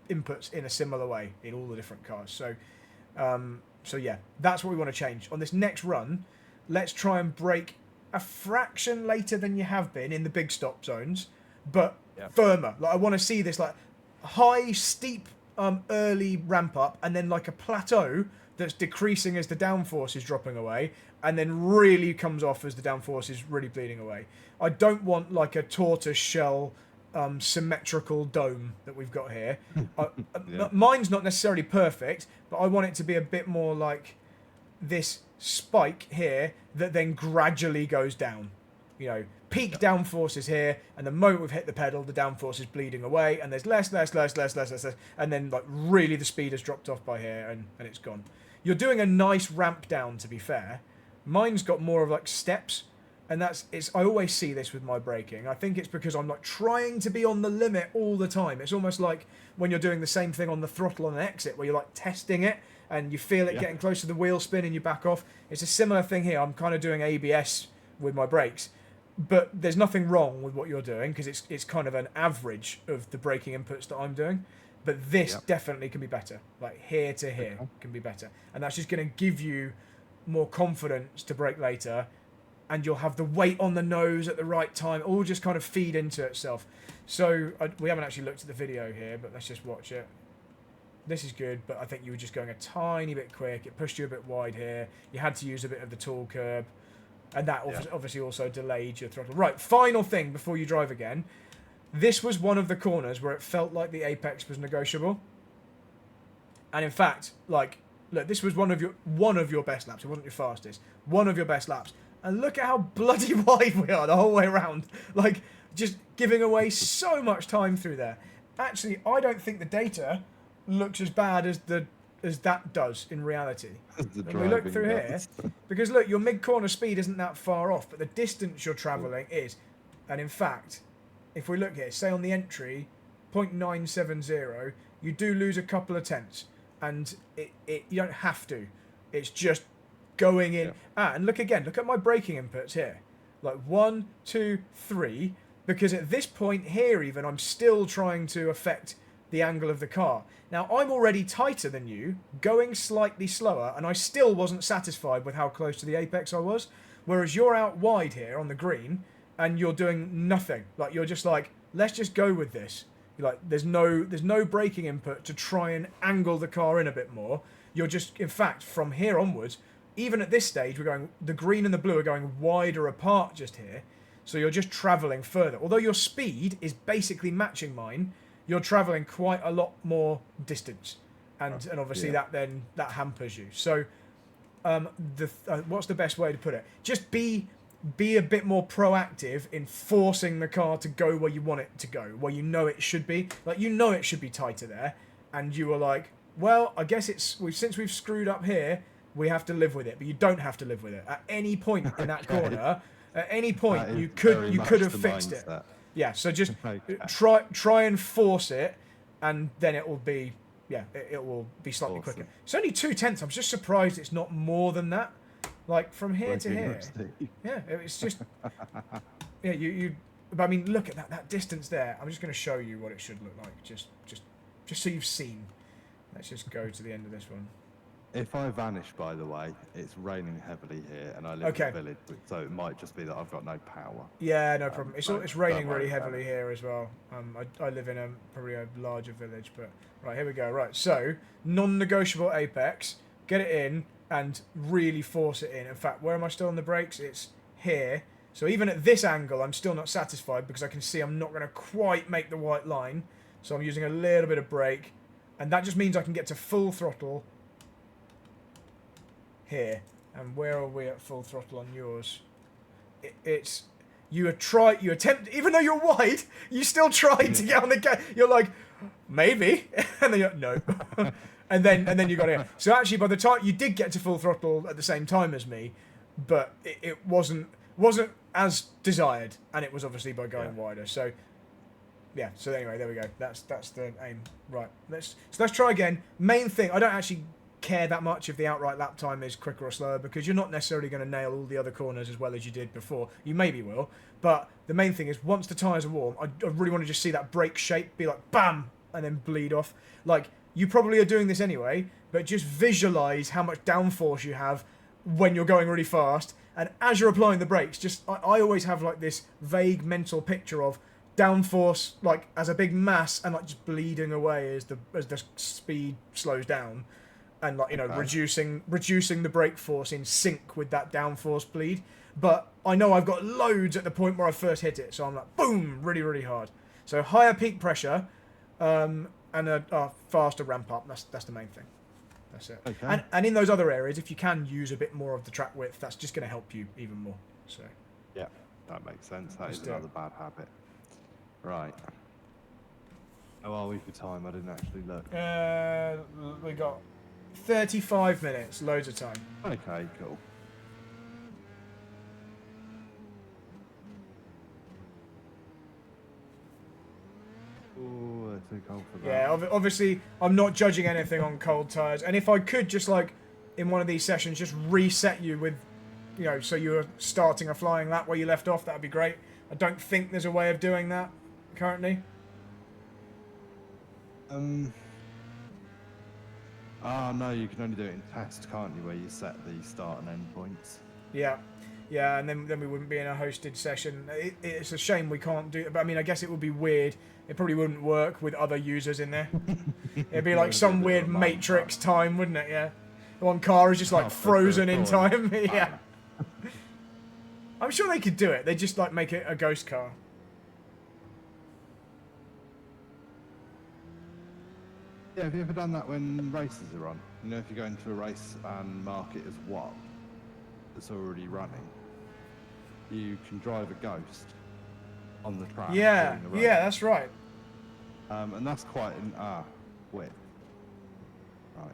inputs in a similar way in all the different cars. So yeah, that's what we want to change. On this next run, let's try and brake a fraction later than you have been in the big stop zones, but firmer. Like, I want to see this like high, steep, early ramp up, and then like a plateau that's decreasing as the downforce is dropping away, and then really comes off as the downforce is really bleeding away. I don't want like a tortoise shell symmetrical dome that we've got here. Mine's not necessarily perfect, but I want it to be a bit more like this spike here that then gradually goes down. You know, peak downforce is here, and the moment we've hit the pedal, the downforce is bleeding away, and there's less, and then like really the speed has dropped off by here, and it's gone. You're doing a nice ramp down, to be fair. Mine's got more of like steps, and I always see this with my braking. I think it's because I'm like trying to be on the limit all the time. It's almost like when you're doing the same thing on the throttle on an exit, where you're like testing it, and you feel it getting close to the wheel spin, and you back off. It's a similar thing here. I'm kind of doing ABS with my brakes. But there's nothing wrong with what you're doing, because it's kind of an average of the braking inputs that I'm doing. But this definitely can be better. Like here to here can be better. And that's just going to give you more confidence to brake later. And you'll have the weight on the nose at the right time. It all just kind of feed into itself. So we haven't actually looked at the video here, but let's just watch it. This is good, but I think you were just going a tiny bit quick. It pushed you a bit wide here. You had to use a bit of the tool curb. And that obviously also delayed your throttle. Right, final thing before you drive again. This was one of the corners where it felt like the apex was negotiable. And in fact, like, look, this was one of your best laps. It wasn't your fastest. One of your best laps. And look at how bloody wide we are the whole way around. Like, just giving away so much time through there. Actually, I don't think the data looks as bad as as that does in reality. The When we look driving through here, does. because look, your mid-corner speed isn't that far off, but the distance you're travelling is. And in fact, if we look here, say on the entry, 0.970, you do lose a couple of tenths. And you don't have to. It's just going in. Yeah. And look again, look at my braking inputs here. Like 1, 2, 3. Because at this point here even, I'm still trying to affect the angle of the car. Now, I'm already tighter than you, going slightly slower, and I still wasn't satisfied with how close to the apex I was. Whereas you're out wide here on the green, and you're doing nothing. Like, you're just like, let's just go with this. You're like, there's no braking input to try and angle the car in a bit more. You're just, in fact, from here onwards, even at this stage, we're going, the green and the blue are going wider apart just here. So you're just travelling further. Although your speed is basically matching mine, you're travelling quite a lot more distance. And obviously that hampers you. So what's the best way to put it? Just be a bit more proactive in forcing the car to go where you want it to go, where you know it should be. Like, you know it should be tighter there. And you were like, well, I guess since we've screwed up here, we have to live with it. But you don't have to live with it. At any point in that corner, at any point, you could have fixed it. Yeah, so just try and force it, and then it will be it will be slightly quicker. It's only 2 tenths. I'm just surprised it's not more than that. Like from here to here. Yeah, it's just you. But I mean, look at that distance there. I'm just going to show you what it should look like, just so you've seen. Let's just go to the end of this one. If I vanish, by the way, it's raining heavily here, and I live in a village, so it might just be that I've got no power. Yeah, no problem. It's raining really heavily here as well. I live in probably a larger village, but right, here we go. Right, so non-negotiable apex. Get it in and really force it in. In fact, where am I still on the brakes? It's here. So even at this angle, I'm still not satisfied because I can see I'm not going to quite make the white line. So I'm using a little bit of brake, and that just means I can get to full throttle here. And where are we at full throttle on yours? You attempt, even though you're wide, you still try to get on the gas. You're like, maybe, and then you're no, and then you got it. So actually, by the time you did get to full throttle at the same time as me, but it wasn't as desired, and it was obviously by going wider. So yeah. So anyway, there we go. That's the aim. Right. Let's try again. Main thing, I don't actually care that much if the outright lap time is quicker or slower, because you're not necessarily going to nail all the other corners as well as you did before. You maybe will, but the main thing is once the tyres are warm, I really want to just see that brake shape be like BAM and then bleed off. Like, you probably are doing this anyway, but just visualise how much downforce you have when you're going really fast, and as you're applying the brakes, I always have like this vague mental picture of downforce like as a big mass and like just bleeding away as the speed slows down. And like, you know, reducing the brake force in sync with that downforce bleed. But I know I've got loads at the point where I first hit it, so I'm like, boom, really, really hard. So higher peak pressure, and a faster ramp up. That's the main thing. That's it. Okay. And in those other areas, if you can use a bit more of the track width, that's just going to help you even more. So. Yeah, that makes sense. That is another bad habit. Right. How are we for time? I didn't actually look. We got 35 minutes, loads of time. Okay, cool. Oh, too cold for that. Yeah, obviously, I'm not judging anything on cold tyres. And if I could just, like, in one of these sessions, just reset you with, you know, so you're starting a flying lap where you left off, that'd be great. I don't think there's a way of doing that currently. No, you can only do it in test, can't you, where you set the start and end points. Yeah, and then we wouldn't be in a hosted session. It's a shame we can't do it, but I mean, I guess it would be weird. It probably wouldn't work with other users in there. It'd be like some weird Matrix time, wouldn't it? Yeah. The one car is just like frozen in time. Yeah. I'm sure they could do it. They just like make it a ghost car. Yeah, have you ever done that when races are on? You know, if you go into a race and mark it as what that's already running, you can drive a ghost on the track. Yeah, that's right. And that's quite an width. Right.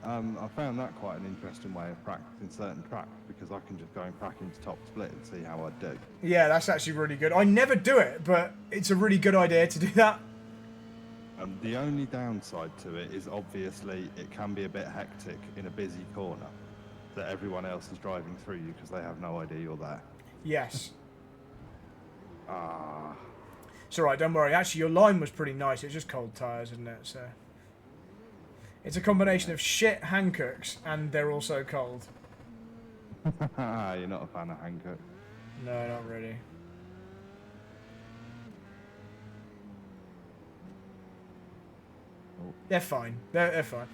I found that quite an interesting way of practicing certain tracks because I can just go and crack into top split and see how I do. Yeah, that's actually really good. I never do it, but it's a really good idea to do that. The only downside to it is obviously it can be a bit hectic in a busy corner that everyone else is driving through you because they have no idea you're there. Yes. Ah. It's alright, don't worry. Actually, your line was pretty nice. It's just cold tyres, isn't it? So it's a combination of shit Hancocks and they're also cold. You're not a fan of Hancock? No, not really. Oh. They're fine. They're fine.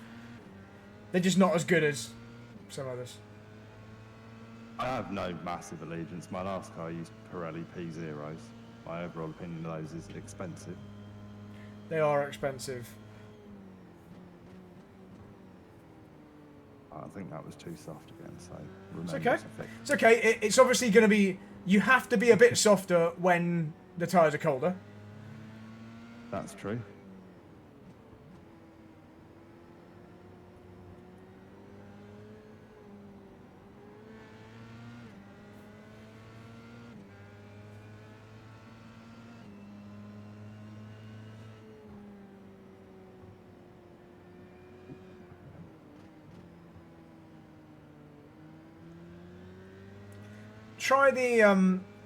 They're just not as good as some others. I have no massive allegiance. My last car used Pirelli P0s. My overall opinion of those is expensive. They are expensive. I think that was too soft again, so It's remember okay. to fix. It's okay. It's obviously going to be... You have to be a bit softer when the tyres are colder. That's true.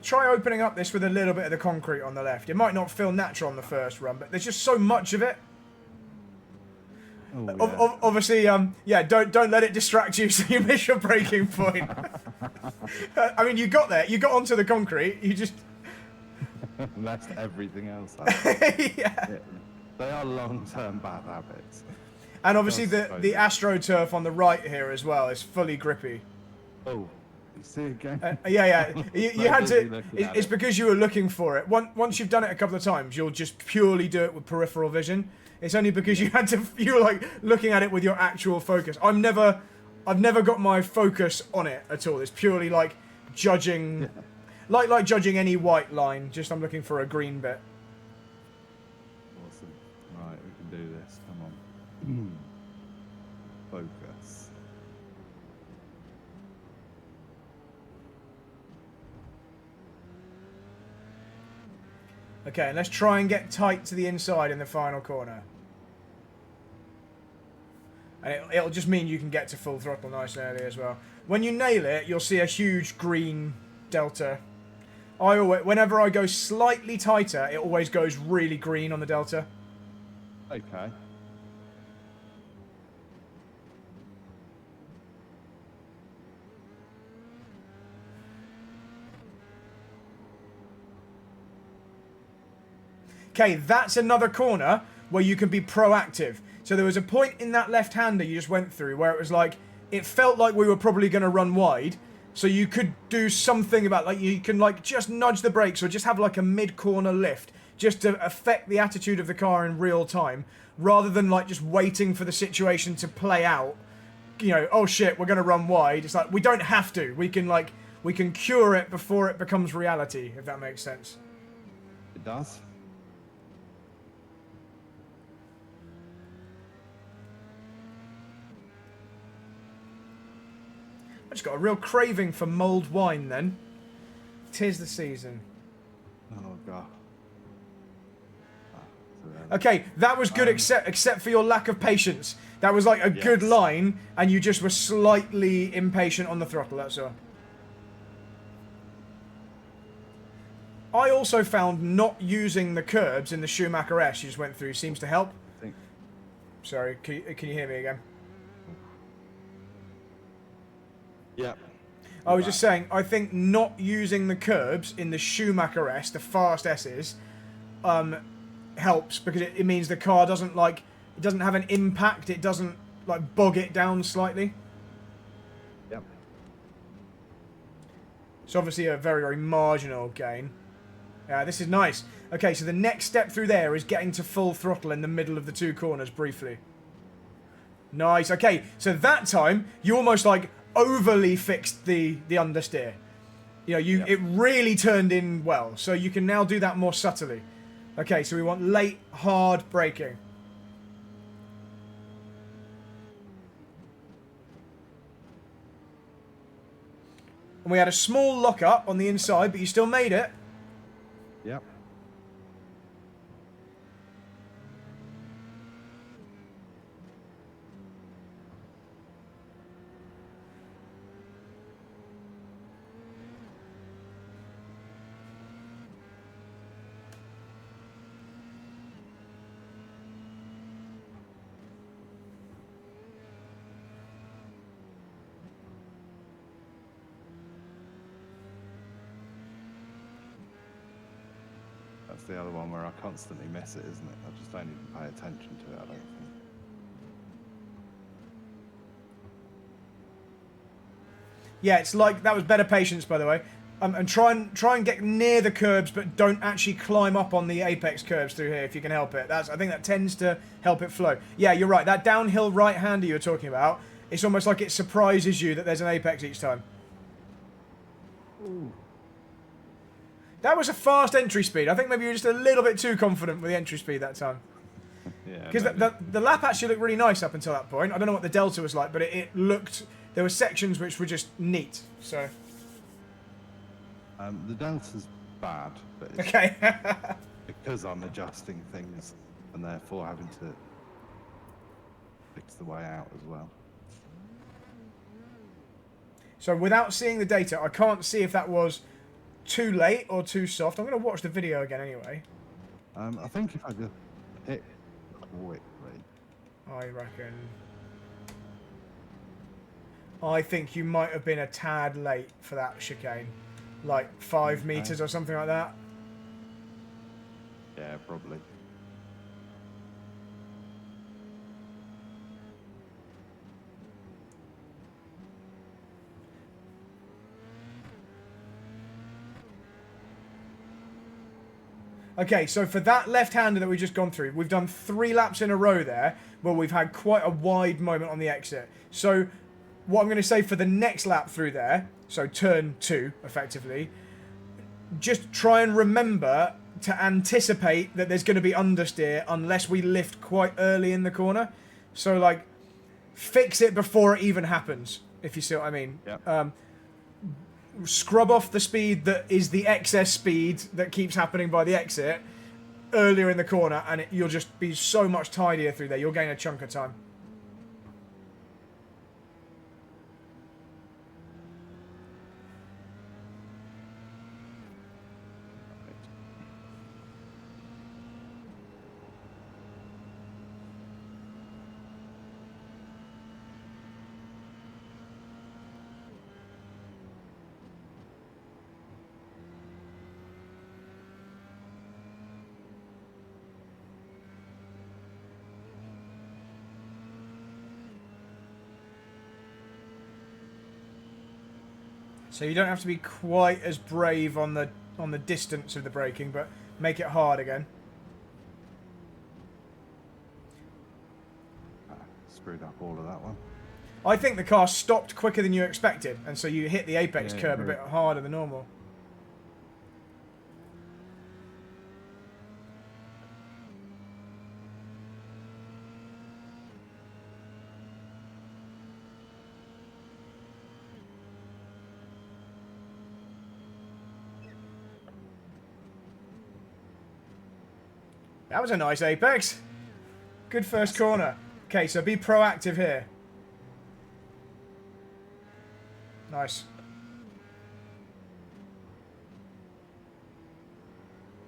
Try opening up this with a little bit of the concrete on the left. It might not feel natural on the first run, but there's just so much of it. Oh, yeah. Obviously, yeah, don't let it distract you so you miss your braking point. I mean, you got there. You got onto the concrete. You just... Messed everything else up. Yeah. They are long-term bad habits. And obviously the AstroTurf on the right here as well is fully grippy. Oh, you see again? Yeah. You had to... It's it. because you were looking for it. Once you've done it a couple of times, you'll just purely do it with peripheral vision. It's only because you were like looking at it with your actual focus. I've never got my focus on it at all. It's purely like judging, like judging any white line. Just I'm looking for a green bit. Awesome. Right, we can do this. Come on. Focus. Okay, and let's try and get tight to the inside in the final corner. And it'll just mean you can get to full throttle nice and early as well. When you nail it, you'll see a huge green delta. Whenever I go slightly tighter, it always goes really green on the delta. Okay. Okay, that's another corner where you can be proactive. So there was a point in that left-hander you just went through where it was like, it felt like we were probably going to run wide. So you could do something about, like, you can, like, just nudge the brakes or just have, like, a mid-corner lift just to affect the attitude of the car in real time rather than, like, just waiting for the situation to play out. You know, oh, shit, we're going to run wide. It's like, we don't have to. We can cure it before it becomes reality, if that makes sense. It does. I just got a real craving for mulled wine then. 'Tis the season. Oh, God. Okay, that was good except for your lack of patience. That was like a good line, and you just were slightly impatient on the throttle, that's all. I also found not using the curbs in the Schumacher S you just went through seems to help. Sorry, can you hear me again? Yeah. I was just saying, I think not using the curbs in the Schumacher S, the fast S's, helps because it means the car doesn't it doesn't have an impact. It doesn't like bog it down slightly. Yep. It's obviously a very, very marginal gain. This is nice. Okay, so the next step through there is getting to full throttle in the middle of the two corners briefly. Nice. Okay, so that time you almost like overly fixed the understeer. You know, it really turned in well. So you can now do that more subtly. Okay, so we want late, hard braking. And we had a small lock-up on the inside, but you still made it. Yep. That's the other one where I constantly miss it, isn't it? I just don't even pay attention to it, I don't think. Yeah, it's like that was better patience, by the way. And try and get near the curbs, but don't actually climb up on the apex curbs through here if you can help it. I think that tends to help it flow. Yeah, you're right. That downhill right-hander you were talking about, it's almost like it surprises you that there's an apex each time. Ooh. That was a fast entry speed. I think maybe you were just a little bit too confident with the entry speed that time. Yeah. Because the lap actually looked really nice up until that point. I don't know what the delta was like, but it looked... There were sections which were just neat, so... The delta's bad, but it's Okay. because I'm adjusting things and therefore having to fix the way out as well. So without seeing the data, I can't see if that was too late or too soft. I'm going to watch the video again anyway. I think if I just hit quickly... I reckon... I think you might have been a tad late for that chicane. Like 5 meters or something like that. Yeah, probably. Okay, so for that left-hander that we've just gone through, we've done 3 laps in a row there, where we've had quite a wide moment on the exit. So what I'm going to say for the next lap through there, so turn 2, effectively, just try and remember to anticipate that there's going to be understeer unless we lift quite early in the corner. So, like, fix it before it even happens, if you see what I mean. Yep. Scrub off the speed that is the excess speed that keeps happening by the exit earlier in the corner, and you'll just be so much tidier through there. You'll gain a chunk of time. So you don't have to be quite as brave on the distance of the braking, but make it hard again. Screwed up all of that one. I think the car stopped quicker than you expected, and so you hit the apex curb a bit harder than normal. That was a nice apex. Good first corner. Okay, so be proactive here. Nice.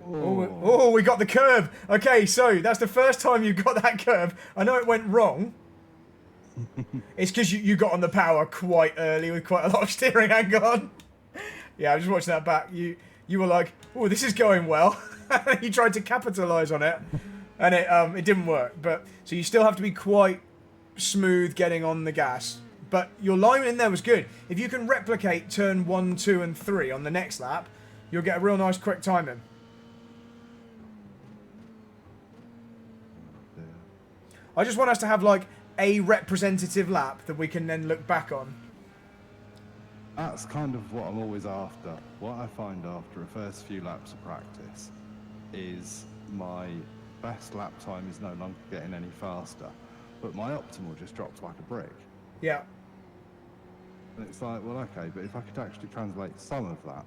Oh, we got the curb. Okay, so that's the first time you got that curb. I know it went wrong. It's because you got on the power quite early with quite a lot of steering angle on. Yeah, I was just watching that back. You were like, oh, this is going well. You tried to capitalise on it, and it didn't work. But so you still have to be quite smooth getting on the gas. But your line in there was good. If you can replicate turn 1, 2, and 3 on the next lap, you'll get a real nice quick time in. I just want us to have like a representative lap that we can then look back on. That's kind of what I'm always after. What I find after a first few laps of practice is my best lap time is no longer getting any faster, but my optimal just drops like a brick. Yeah. And it's like, well, okay, but if I could actually translate some of that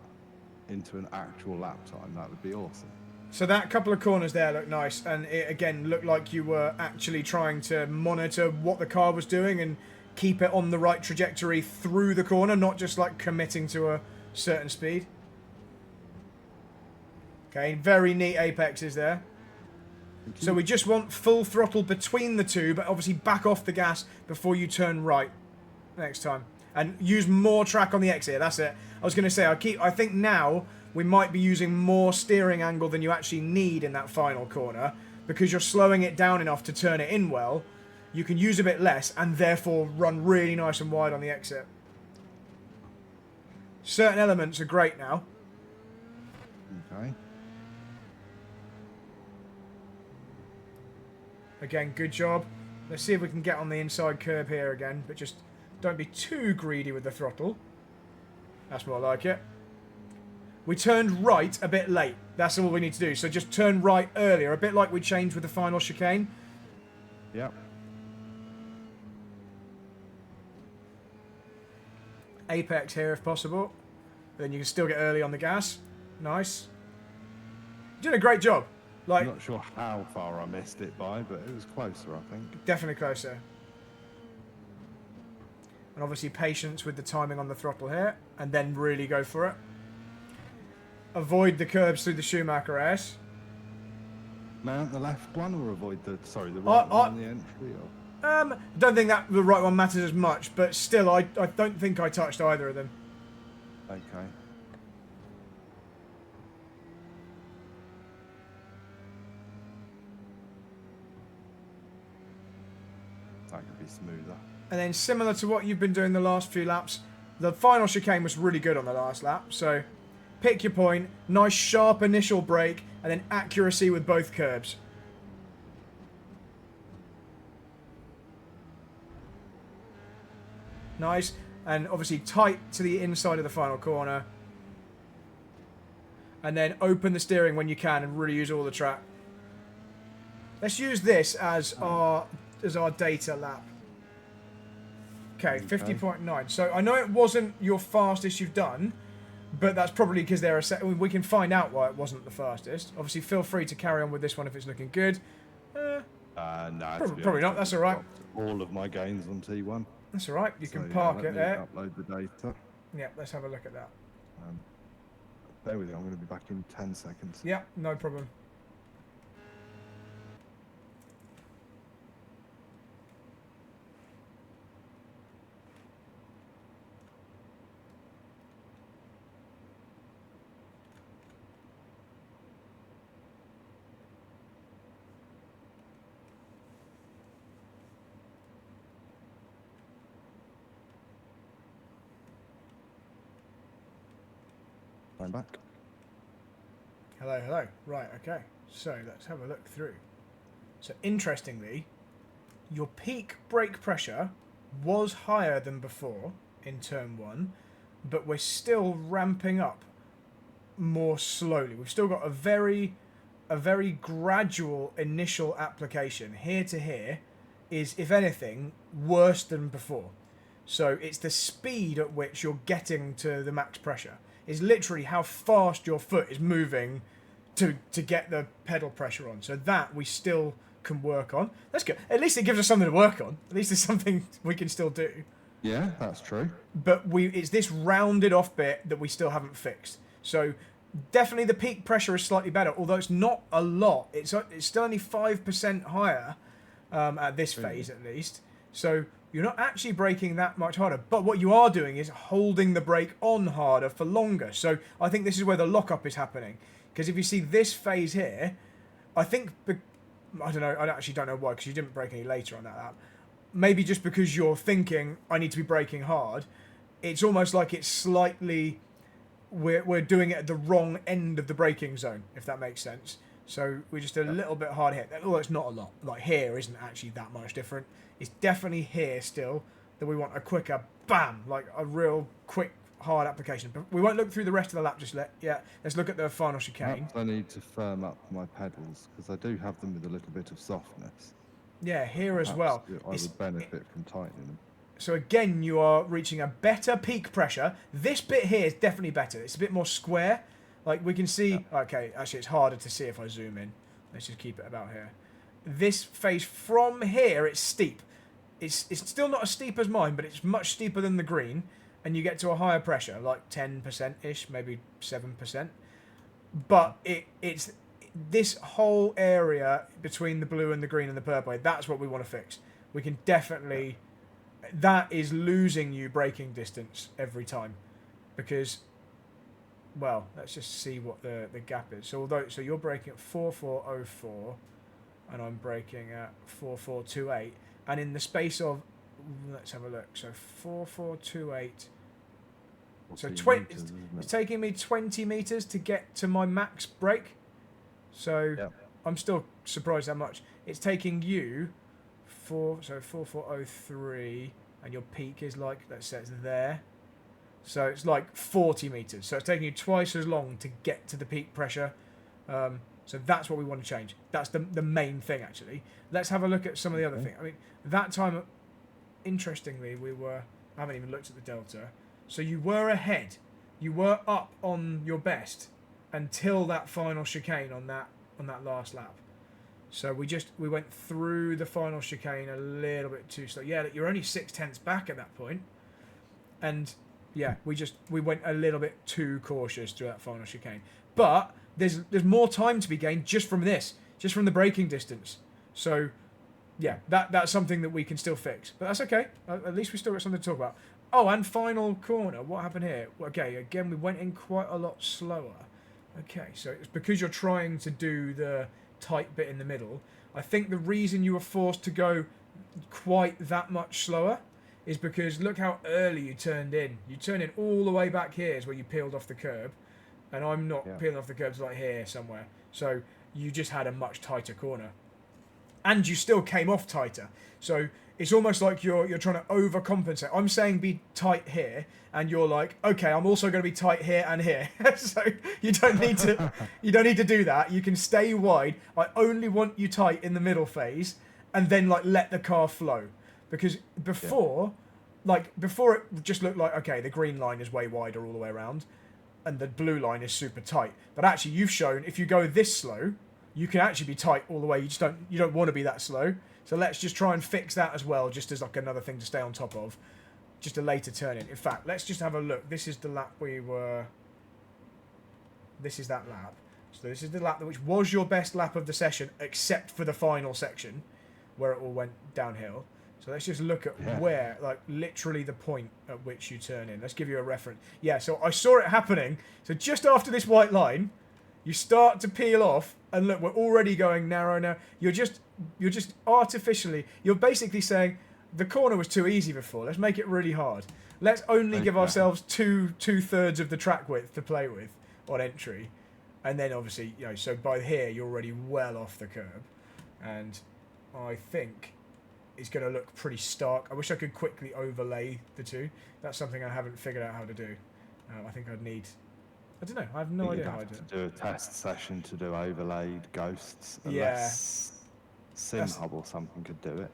into an actual lap time, that would be awesome. So that couple of corners there looked nice, and it again looked like you were actually trying to monitor what the car was doing and keep it on the right trajectory through the corner, not just like committing to a certain speed. Okay, very neat apexes there. So we just want full throttle between the two, but obviously back off the gas before you turn right next time. And use more track on the exit. That's it. I was going to say, I think now we might be using more steering angle than you actually need in that final corner, because you're slowing it down enough to turn it in well. You can use a bit less and therefore run really nice and wide on the exit. Certain elements are great now. Okay. Again, good job. Let's see if we can get on the inside curb here again, but just don't be too greedy with the throttle. That's more like it. We turned right a bit late. That's all we need to do. So just turn right earlier, a bit like we changed with the final chicane. Yep. Apex here if possible. Then you can still get early on the gas. Nice. You're doing a great job. Like, I'm not sure how far I missed it by, but it was closer, I think. Definitely closer. And obviously patience with the timing on the throttle here, and then really go for it. Avoid the curbs through the Schumacher S. Mount the left one, or avoid the right one on the entry? Or? I don't think that the right one matters as much, but still, I don't think I touched either of them. Okay. That could be smoother. And then similar to what you've been doing the last few laps, the final chicane was really good on the last lap. So pick your point, nice sharp initial brake, and then accuracy with both curbs. Nice. And obviously tight to the inside of the final corner. And then open the steering when you can and really use all the track. Let's use this as our data lap. Okay, 50.9. So I know it wasn't your fastest you've done, but that's probably because there are we can find out why it wasn't the fastest. Obviously, feel free to carry on with this one if it's looking good. No, probably not. That's all right. All of my gains on T1. That's all right. You can park it there. Upload the data. Yeah, let's have a look at that. Bear with me. I'm going to be back in 10 seconds. Yeah, no problem. I'm back. Hello, hello. Right, okay. So let's have a look through. So interestingly, your peak brake pressure was higher than before in turn 1, but we're still ramping up more slowly. We've still got a very gradual initial application. Here to here is, if anything, worse than before. So it's the speed at which you're getting to the max pressure. Is literally how fast your foot is moving to get the pedal pressure on. So that we still can work on. That's good. At least it gives us something to work on. At least it's something we can still do. Yeah, that's true. But it's this rounded off bit that we still haven't fixed. So definitely the peak pressure is slightly better, although it's not a lot. It's still only 5% higher at this phase at least. So you're not actually braking that much harder, but what you are doing is holding the brake on harder for longer. So I think this is where the lockup is happening. Because if you see this phase here, I think, I don't know, I actually don't know why, because you didn't brake any later on that lap. Maybe just because you're thinking, I need to be braking hard. It's almost like it's slightly, we're doing it at the wrong end of the braking zone, if that makes sense. So we're just a little bit hard hit. Although it's not a lot. Like here isn't actually that much different. It's definitely here still that we want a quicker bam, like a real quick, hard application. But we won't look through the rest of the lap just yet. Let's look at the final chicane. Perhaps I need to firm up my pedals because I do have them with a little bit of softness. Yeah, here as well. I would benefit from tightening them. So again, you are reaching a better peak pressure. This bit here is definitely better. It's a bit more square. Like we can see, okay, actually it's harder to see if I zoom in. Let's just keep it about here. This face from here, it's steep. It's still not as steep as mine, but it's much steeper than the green. And you get to a higher pressure, like 10%-ish, maybe 7%. But it's this whole area between the blue and the green and the purple, that's what we want to fix. We can definitely... That is losing you braking distance every time. Because, well, let's just see what the gap is. So you're braking at 4404, and I'm braking at 4428. And in the space of... Let's have a look. So 4428... So it's taking me 20 meters to get to my max brake. So I'm still surprised how much. It's taking you 4403, and your peak is like, let's say it's there. So it's like 40 meters. So it's taking you twice as long to get to the peak pressure. So that's what we want to change. That's the main thing, actually. Let's have a look at some of the other things. I mean, that time, interestingly, I haven't even looked at the delta. So you were ahead. You were up on your best until that final chicane on that last lap. So we went through the final chicane a little bit too slow. Yeah, you're only 0.6 back at that point. And yeah, we went a little bit too cautious through that final chicane. But there's more time to be gained just from this, just from the braking distance. So yeah, that's something that we can still fix. But that's okay. At least we still got something to talk about. Oh, and final corner. What happened here? Okay, again, we went in quite a lot slower. Okay, so it's because you're trying to do the tight bit in the middle. I think the reason you were forced to go quite that much slower is because look how early you turned in. You turned in all the way back here is where you peeled off the curb. And I'm not peeling off the curbs like here somewhere. So you just had a much tighter corner. And you still came off tighter. So it's almost like you're trying to overcompensate. I'm saying be tight here, and you're like, okay, I'm also going to be tight here and here. So you don't need to do that. You can stay wide. I only want you tight in the middle phase, and then like let the car flow. Because before it just looked like, okay, the green line is way wider all the way around, and the blue line is super tight. But actually, you've shown if you go this slow, you can actually be tight all the way. You don't want to be that slow. So let's just try and fix that as well, just as like another thing to stay on top of. Just a later turn in. In fact, let's just have a look. This is the lap This is that lap. So this is the lap which was your best lap of the session, except for the final section, where it all went downhill. So let's just look at where, like literally the point at which you turn in. Let's give you a reference. Yeah, so I saw it happening. So just after this white line, you start to peel off, and look, we're already going narrow now. You're just artificially, you're basically saying the corner was too easy before. Let's make it really hard. Let's only give ourselves two-thirds of the track width to play with on entry, and then obviously, so by here you're already well off the curb, and I think it's going to look pretty stark. I wish I could quickly overlay the two. That's something I haven't figured out how to do. I think I'd need. I don't know. I have no idea how I do it. Do a test session to do overlaid ghosts. Unless SimHub or something could do it.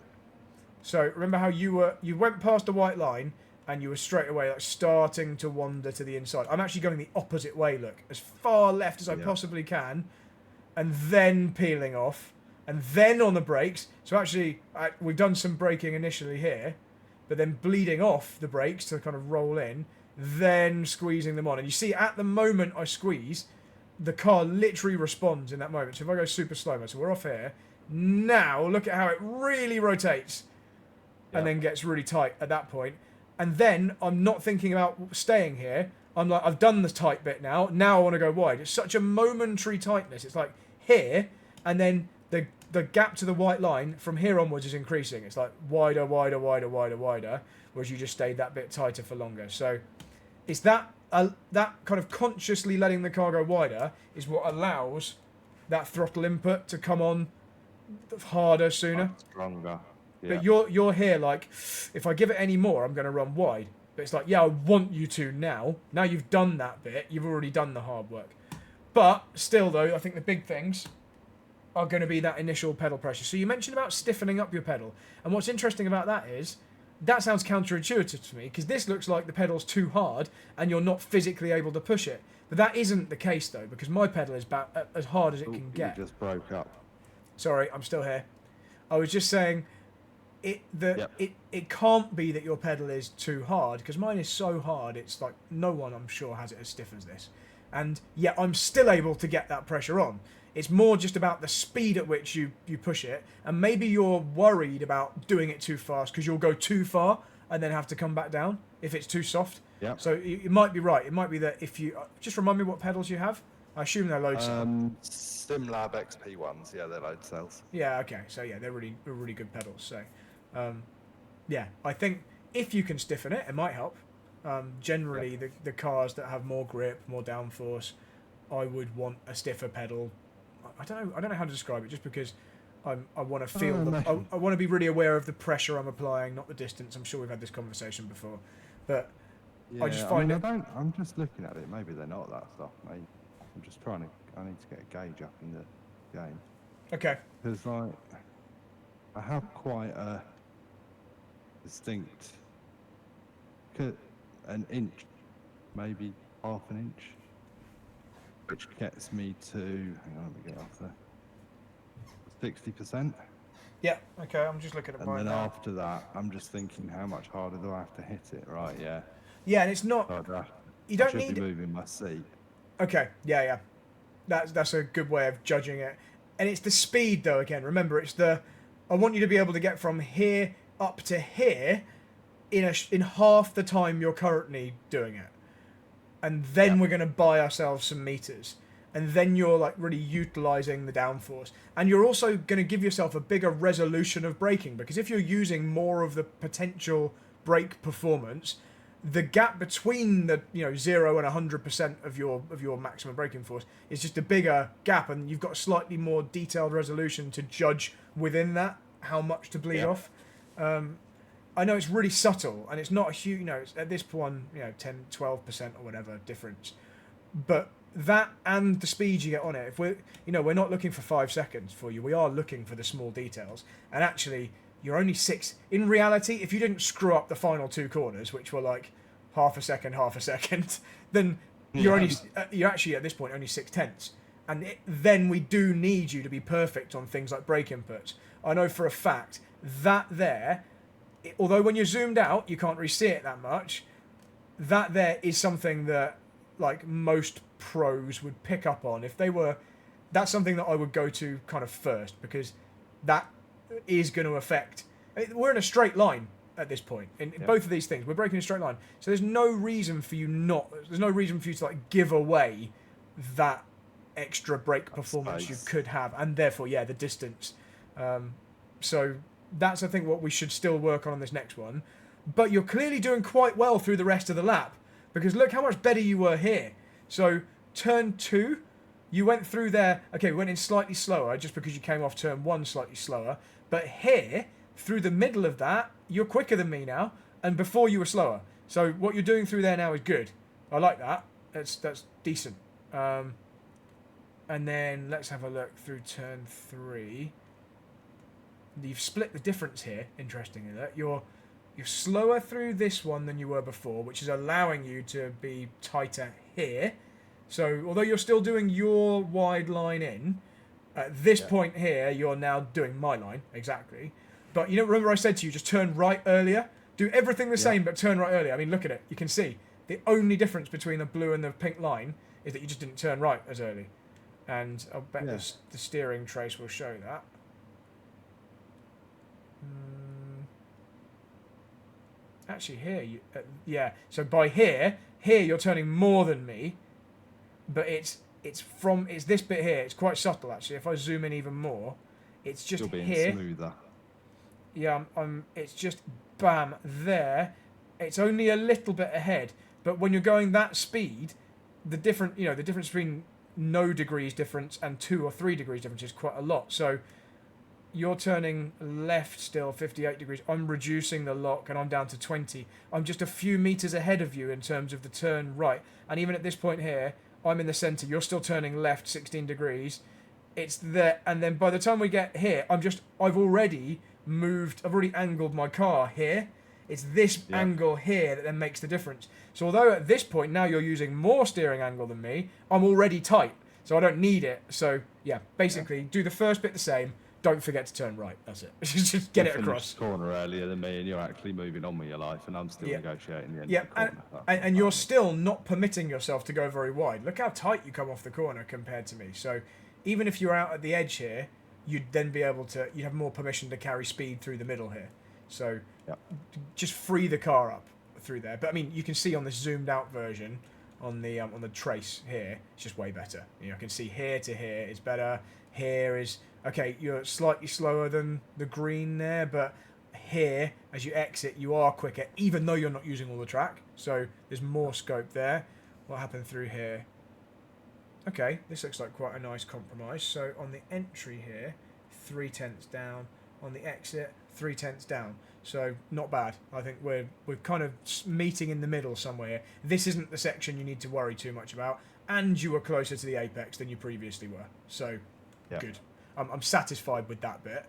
So remember how you went past the white line and you were straight away like starting to wander to the inside. I'm actually going the opposite way. Look, as far left as I possibly can, and then peeling off, and then on the brakes. So actually, we've done some braking initially here, but then bleeding off the brakes to kind of roll in. Then squeezing them on. And you see, at the moment I squeeze, the car literally responds in that moment. So if I go super slow, so we're off here. Now, look at how it really rotates and then gets really tight at that point. And then I'm not thinking about staying here. I'm like, I've done the tight bit now. Now I want to go wide. It's such a momentary tightness. It's like here, and then the gap to the white line from here onwards is increasing. It's like wider, wider, wider, wider, wider, whereas you just stayed that bit tighter for longer. So it's that kind of consciously letting the car go wider is what allows that throttle input to come on harder sooner. Stronger. Yeah. But you're here like, if I give it any more, I'm going to run wide. But it's like, yeah, I want you to now. Now you've done that bit. You've already done the hard work. But still, though, I think the big things are going to be that initial pedal pressure. So you mentioned about stiffening up your pedal. And what's interesting about that is that sounds counterintuitive to me, because this looks like the pedal's too hard and you're not physically able to push it. But that isn't the case, though, because my pedal is about as hard as it can get. You just broke up. Sorry, I'm still here. I was just saying, it can't be that your pedal is too hard, because mine is so hard, it's like no one, I'm sure, has it as stiff as this. And yet I'm still able to get that pressure on. It's more just about the speed at which you push it, and maybe you're worried about doing it too fast because you'll go too far and then have to come back down if it's too soft. Yeah. So you might be right. It might be that if you just remind me what pedals you have. I assume they're load cell. SimLab XP ones, yeah, they're load cells. Yeah. Okay. So yeah, they're really good pedals. So, yeah, I think if you can stiffen it, it might help. Generally, the cars that have more grip, more downforce, I would want a stiffer pedal. I don't know how to describe it, just because I want to feel I want to be really aware of the pressure I'm applying, not the distance. I'm sure we've had this conversation before, but yeah, I just find I'm just looking at it. Maybe they're not that stuff. Maybe I'm just trying to. I need to get a gauge up in the game. Okay. Because like I have quite a distinct an inch, maybe half an inch, which gets me to, hang on, let me get off there, 60%. Yeah, okay, I'm just looking at mine. And then now. after that, I'm just thinking, how much harder do I have to hit it? Right, yeah. Yeah, and it's not, So you don't I should need... be moving my seat. Okay, yeah. That's a good way of judging it. And it's the speed, though, again. Remember, it's the... I want you to be able to get from here up to here in half the time you're currently doing it. And then we're going to buy ourselves some meters. And then you're like really utilising the downforce. And you're also going to give yourself a bigger resolution of braking, because if you're using more of the potential brake performance, the gap between the 0 and 100% of your maximum braking force is just a bigger gap, and you've got a slightly more detailed resolution to judge within that how much to bleed off. I know it's really subtle, and it's not a huge, it's at this point, 10, 12% or whatever difference. But that and the speed you get on it, if we're not looking for 5 seconds for you, we are looking for the small details. And actually, you're only 6. In reality, if you didn't screw up the final 2 corners, which were like half a second, then you're actually at this point only 6/10. And then we do need you to be perfect on things like brake inputs. I know for a fact that there, although when you're zoomed out, you can't really see it that much, that there is something that like most pros would pick up on if they were. That's something that I would go to kind of first, because that is going to affect. We're in a straight line at this point in both of these things. We're breaking a straight line, so there's no reason for you to like give away that extra brake performance you could have, and therefore the distance. So that's I think what we should still work on this next one. But you're clearly doing quite well through the rest of the lap, because look how much better you were here. So turn 2, you went through there. Okay, we went in slightly slower just because you came off turn 1 slightly slower. But here, through the middle of that, you're quicker than me now, and before you were slower. So what you're doing through there now is good. I like that. That's decent. And then let's have a look through turn 3. You've split the difference here, interestingly. That you're slower through this one than you were before, which is allowing you to be tighter here. So although you're still doing your wide line in, at this point here, you're now doing my line, exactly. But remember I said to you, just turn right earlier? Do everything the same, but turn right earlier. I mean, look at it. You can see the only difference between the blue and the pink line is that you just didn't turn right as early. And I'll bet the steering trace will show that. Actually, here, so by here you're turning more than me, but it's this bit here. It's quite subtle, actually. If I zoom in even more, it's just Still being here. Smoother. Yeah, it's just bam there. It's only a little bit ahead, but when you're going that speed, the difference between no degrees difference and 2 or 3 degrees difference is quite a lot. So you're turning left still 58 degrees. I'm reducing the lock and I'm down to 20. I'm just a few meters ahead of you in terms of the turn right. And even at this point here, I'm in the center. You're still turning left 16 degrees. It's there. And then by the time we get here, I've already angled my car here. It's this angle here that then makes the difference. So although at this point now you're using more steering angle than me, I'm already tight, so I don't need it. So yeah, basically do the first bit the same. Don't forget to turn right. That's it. Just get it across. Corner earlier than me, and you're actually moving on with your life, and I'm still negotiating the end of the corner. And you're still not permitting yourself to go very wide. Look how tight you come off the corner compared to me. So even if you're out at the edge here, you'd then be able to. You'd have more permission to carry speed through the middle here. So just free the car up through there. But I mean, you can see on this zoomed out version on the trace here, it's just way better. You know, I can see here to here is better. Here is okay. You're slightly slower than the green there, but here as you exit, you are quicker, even though you're not using all the track. So there's more scope there. What happened through here? Okay, this looks like quite a nice compromise. So on the entry here, 0.3 down. On the exit, 0.3 down. So not bad. I think we're kind of meeting in the middle somewhere. This isn't the section you need to worry too much about, and you were closer to the apex than you previously were. So good. I'm satisfied with that bit.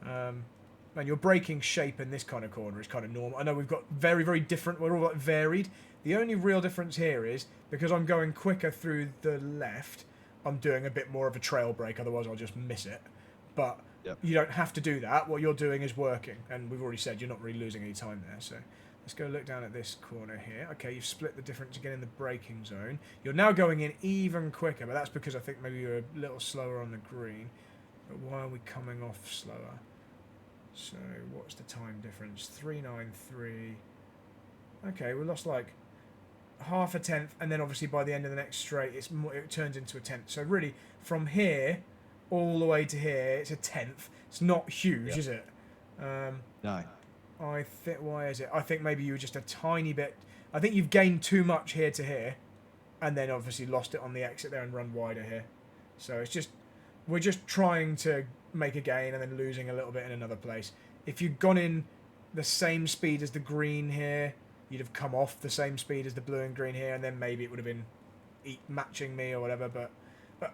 And your braking shape in this kind of corner is kind of normal. I know we've got very, very different. We're all like varied. The only real difference here is because I'm going quicker through the left, I'm doing a bit more of a trail brake. Otherwise, I'll just miss it. But you don't have to do that. What you're doing is working, and we've already said you're not really losing any time there. So let's go look down at this corner here. Okay, you've split the difference again in the braking zone. You're now going in even quicker, but that's because I think maybe you're a little slower on the green. But why are we coming off slower? So what's the time difference? 393. Okay, we lost like half a tenth, and then obviously by the end of the next straight, it turns into a tenth. So really, from here all the way to here, it's a tenth. It's not huge, is it? No. I think. Why is it? I think maybe you were just a tiny bit. I think you've gained too much here to here, and then obviously lost it on the exit there and run wider here. So it's just we're just trying to make a gain and then losing a little bit in another place. If you'd gone in the same speed as the green here, you'd have come off the same speed as the blue and green here, and then maybe it would have been matching me or whatever. But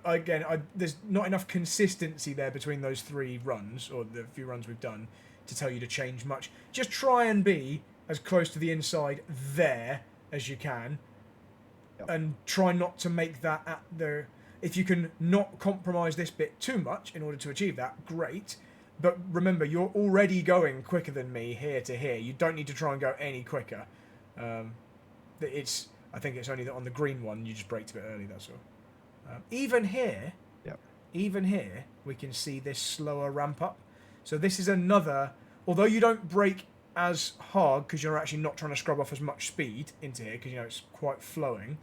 again, there's not enough consistency there between those three runs, or the few runs we've done, to tell you to change much. Just try and be as close to the inside there as you can, and try not to make that at the... If you can not compromise this bit too much in order to achieve that, great. But remember, you're already going quicker than me here to here. You don't need to try and go any quicker. I think it's only that on the green one you just braked a bit early, that's all. Even here, we can see this slower ramp up. So this is another, although you don't brake as hard because you're actually not trying to scrub off as much speed into here because it's quite flowing,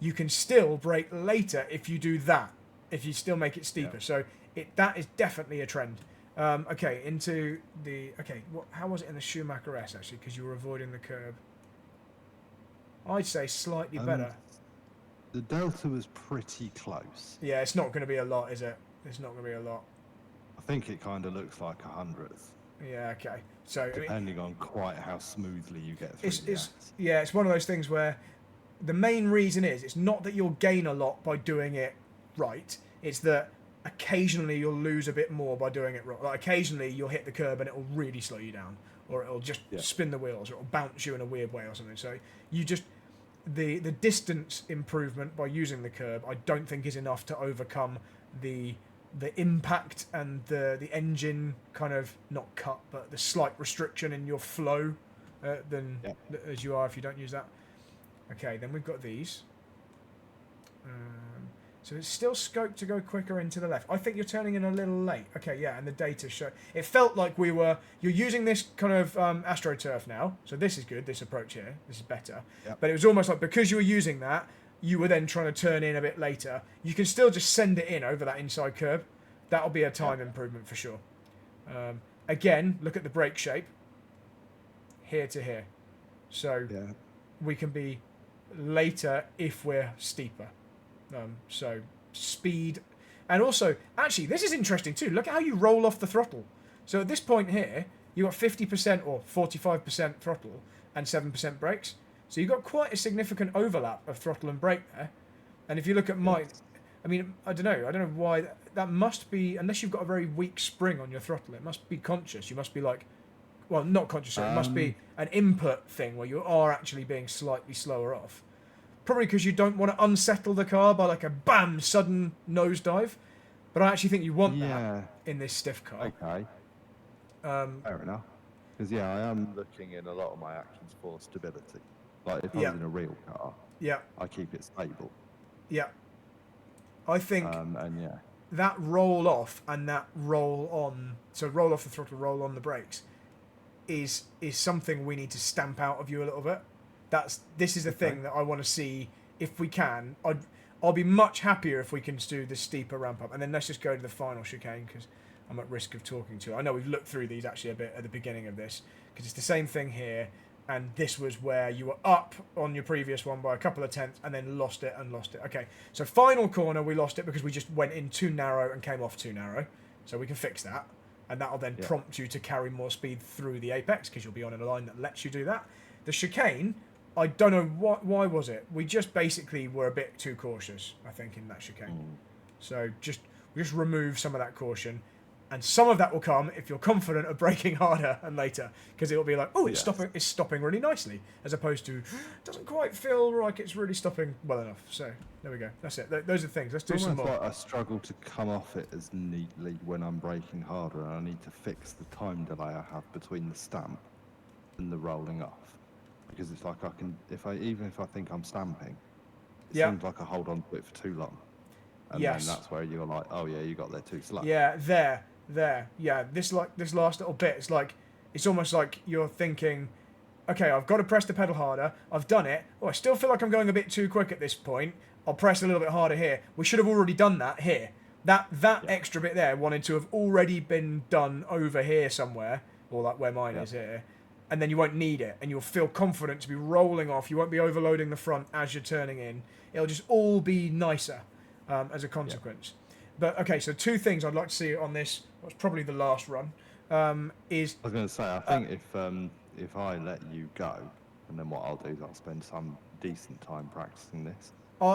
you can still brake later if you do that, if you still make it steeper. So that is definitely a trend. Okay, into the... Okay, how was it in the Schumacher S, actually, because you were avoiding the curb? I'd say slightly better. The Delta was pretty close. Yeah, it's not going to be a lot, is it? It's not going to be a lot. I think it kind of looks like 100th. Yeah, okay. So depending on quite how smoothly you get through it's one of those things where the main reason is it's not that you'll gain a lot by doing it right. It's that occasionally you'll lose a bit more by doing it wrong. Like occasionally you'll hit the curb and it'll really slow you down, or it'll just spin the wheels, or it'll bounce you in a weird way or something. So you just... The distance improvement by using the curb, I don't think is enough to overcome the impact and the engine kind of not cut, but the slight restriction in your flow as you are if you don't use that. Okay, then we've got these. So it's still scope to go quicker into the left. I think you're turning in a little late. Okay, yeah, and the data show... It felt like you're using this kind of AstroTurf now. So this is good, this approach here. This is better. Yep. But it was almost like because you were using that, you were then trying to turn in a bit later. You can still just send it in over that inside curb. That'll be a time improvement for sure. Again, look at the brake shape. Here to here. So we can be later if we're steeper. So speed, and also actually this is interesting too. Look at how you roll off the throttle. So at this point here, you got 50% or 45% throttle and 7% brakes. So you've got quite a significant overlap of throttle and brake there. And if you look at mine, I mean, I don't know why that must be, unless you've got a very weak spring on your throttle, it must be conscious. You must be like well, not conscious. It must be an input thing where you are actually being slightly slower off. Probably because you don't want to unsettle the car by like a bam sudden nosedive. But I actually think you want that in this stiff car. Okay. Fair enough. Because I am looking in a lot of my actions for stability. Like if I was in a real car, I keep it stable. Yeah. I think and that roll off and that roll on, so roll off the throttle, roll on the brakes, is something we need to stamp out of you a little bit. This is a thing that I want to see if we can. I'll be much happier if we can do the steeper ramp up, and then let's just go to the final chicane because I'm at risk of talking to you. I know we've looked through these actually a bit at the beginning of this because it's the same thing here, and this was where you were up on your previous one by a couple of tenths and then lost it. Okay, so final corner we lost it because we just went in too narrow and came off too narrow, so we can fix that, and that'll then prompt you to carry more speed through the apex because you'll be on a line that lets you do that. The chicane, I don't know why was it. We just basically were a bit too cautious, I think, in that chicane. So we just remove some of that caution, and some of that will come if you're confident of braking harder and later, because it'll be like, oh, it's stopping really nicely, as opposed to doesn't quite feel like it's really stopping well enough. So there we go. That's it. Those are the things. Let's do some more. Like I struggle to come off it as neatly when I'm braking harder, and I need to fix the time delay I have between the stamp and the rolling off. Because it's like I can, even if I think I'm stamping, it seems like I hold on to it for too long. And then that's where you're like, oh yeah, you got there too slow. Yeah, there. Yeah, this last little bit, it's almost like you're thinking, okay, I've got to press the pedal harder. I've done it. Oh, I still feel like I'm going a bit too quick at this point. I'll press a little bit harder here. We should have already done that here. That extra bit there wanted to have already been done over here somewhere, or like where mine is here. And then you won't need it, and you'll feel confident to be rolling off. You won't be overloading the front as you're turning in. It'll just all be nicer as a consequence. But okay, so two things I'd like to see on this. What's probably the last run is. I was going to say, I think if I let you go, and then what I'll do is I'll spend some decent time practicing this.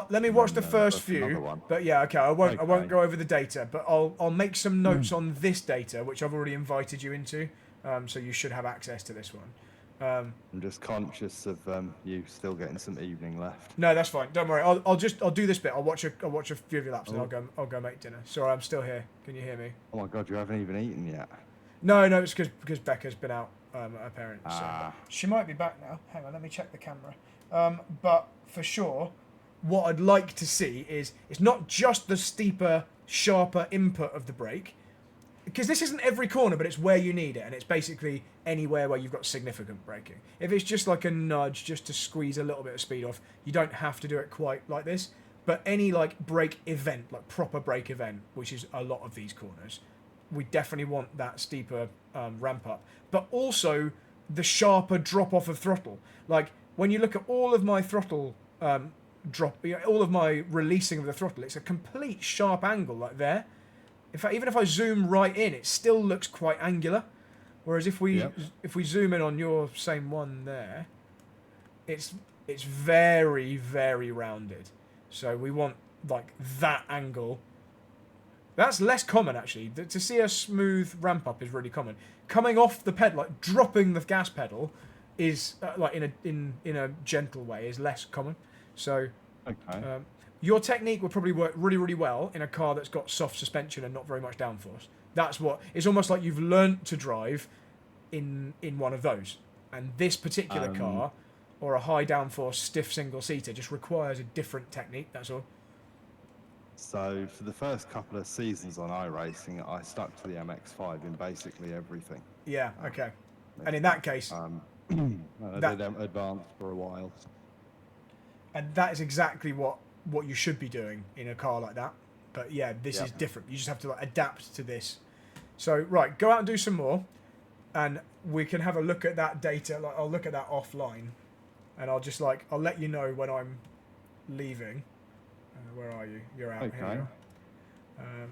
Let me watch the first few. But yeah, okay, I won't go over the data, but I'll make some notes on this data, which I've already invited you into. So you should have access to this one. I'm just conscious of you still getting some evening left. No, that's fine. Don't worry. I'll do this bit. I'll watch a few of your laps, and I'll go make dinner. Sorry, I'm still here. Can you hear me? Oh my God, you haven't even eaten yet. No, it's because Becca's been out at her parents. So she might be back now. Hang on, let me check the camera. But for sure, what I'd like to see is it's not just the steeper, sharper input of the brake. Because this isn't every corner, but it's where you need it, and it's basically anywhere where you've got significant braking. If it's just like a nudge, just to squeeze a little bit of speed off, you don't have to do it quite like this. But any like brake event, like proper brake event, which is a lot of these corners, we definitely want that steeper ramp up. But also the sharper drop off of throttle. Like when you look at all of my throttle all of my releasing of the throttle, it's a complete sharp angle like there. In fact, even if I zoom right in, it still looks quite angular. Whereas if we zoom in on your same one there, it's very, very rounded. So we want like that angle. That's less common actually. To see a smooth ramp up is really common. Coming off the pedal, like dropping the gas pedal, is like in a gentle way is less common. So. Okay. Your technique would probably work really, really well in a car that's got soft suspension and not very much downforce. That's what it's almost like you've learnt to drive in one of those. And this particular car, or a high downforce stiff single seater, just requires a different technique. That's all. So for the first couple of seasons on iRacing, I stuck to the MX-5 in basically everything. Yeah. Okay. And in that case, they don't advance for a while. And that is exactly what you should be doing in a car like that. But yeah, this is different. You just have to like adapt to this. So right, go out and do some more, and we can have a look at that data. Like I'll look at that offline, and I'll let you know when I'm leaving. Where are you? You're out. Okay. Here you are.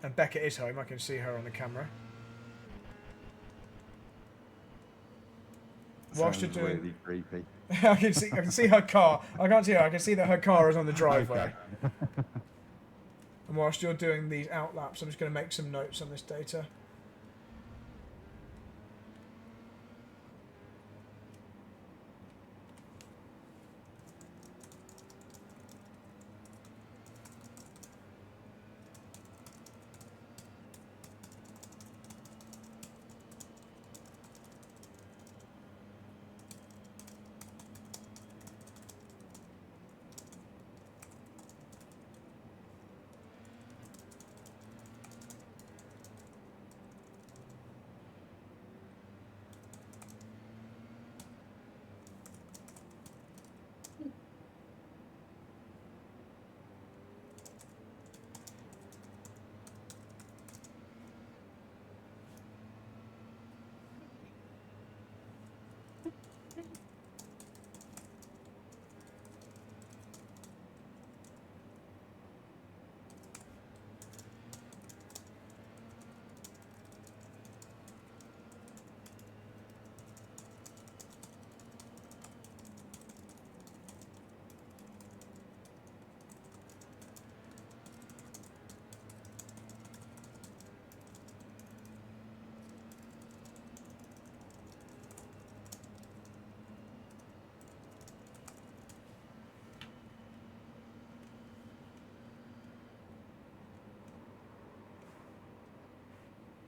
And Becca is home. I can see her on the camera. Whilst you're doing, really creepy. I can see her car. I can't see her. I can see that her car is on the driveway. Okay. And whilst you're doing these out laps, I'm just going to make some notes on this data.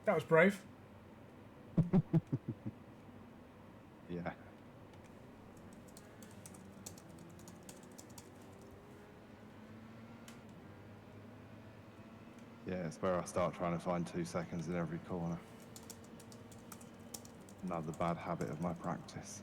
That was brave. Yeah. Yeah, it's where I start trying to find 2 seconds in every corner. Another bad habit of my practice.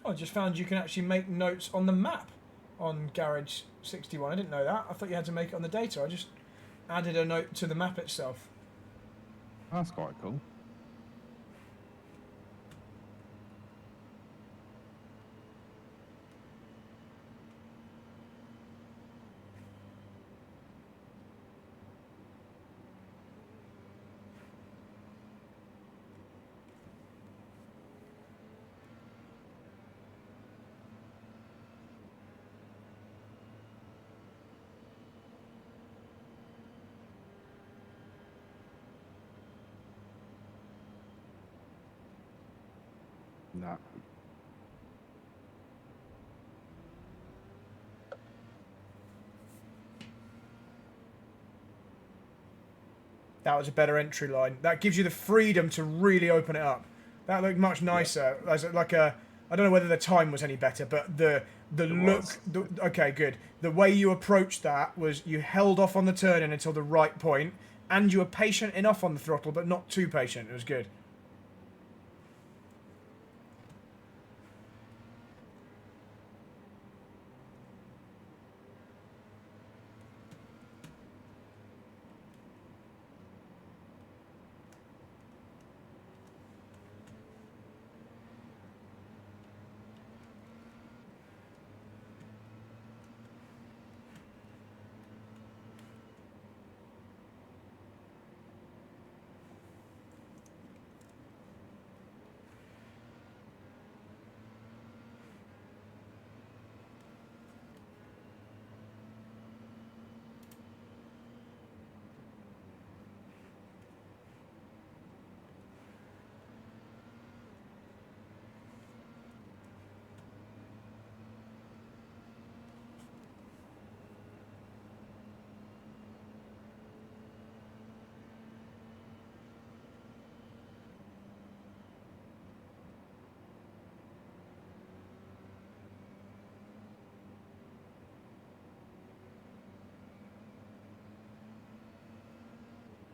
I just found you can actually make notes on the map on Garage 61. I didn't know that. I thought you had to make it on the data. I just added a note to the map itself. That's quite cool. No. That was a better entry line. That gives you the freedom to really open it up. That looked much nicer. Yeah. As like a, I don't know whether the time was any better, but the look. Okay, good. The way you approached that was you held off on the turn-in until the right point, and you were patient enough on the throttle, but not too patient. It was good.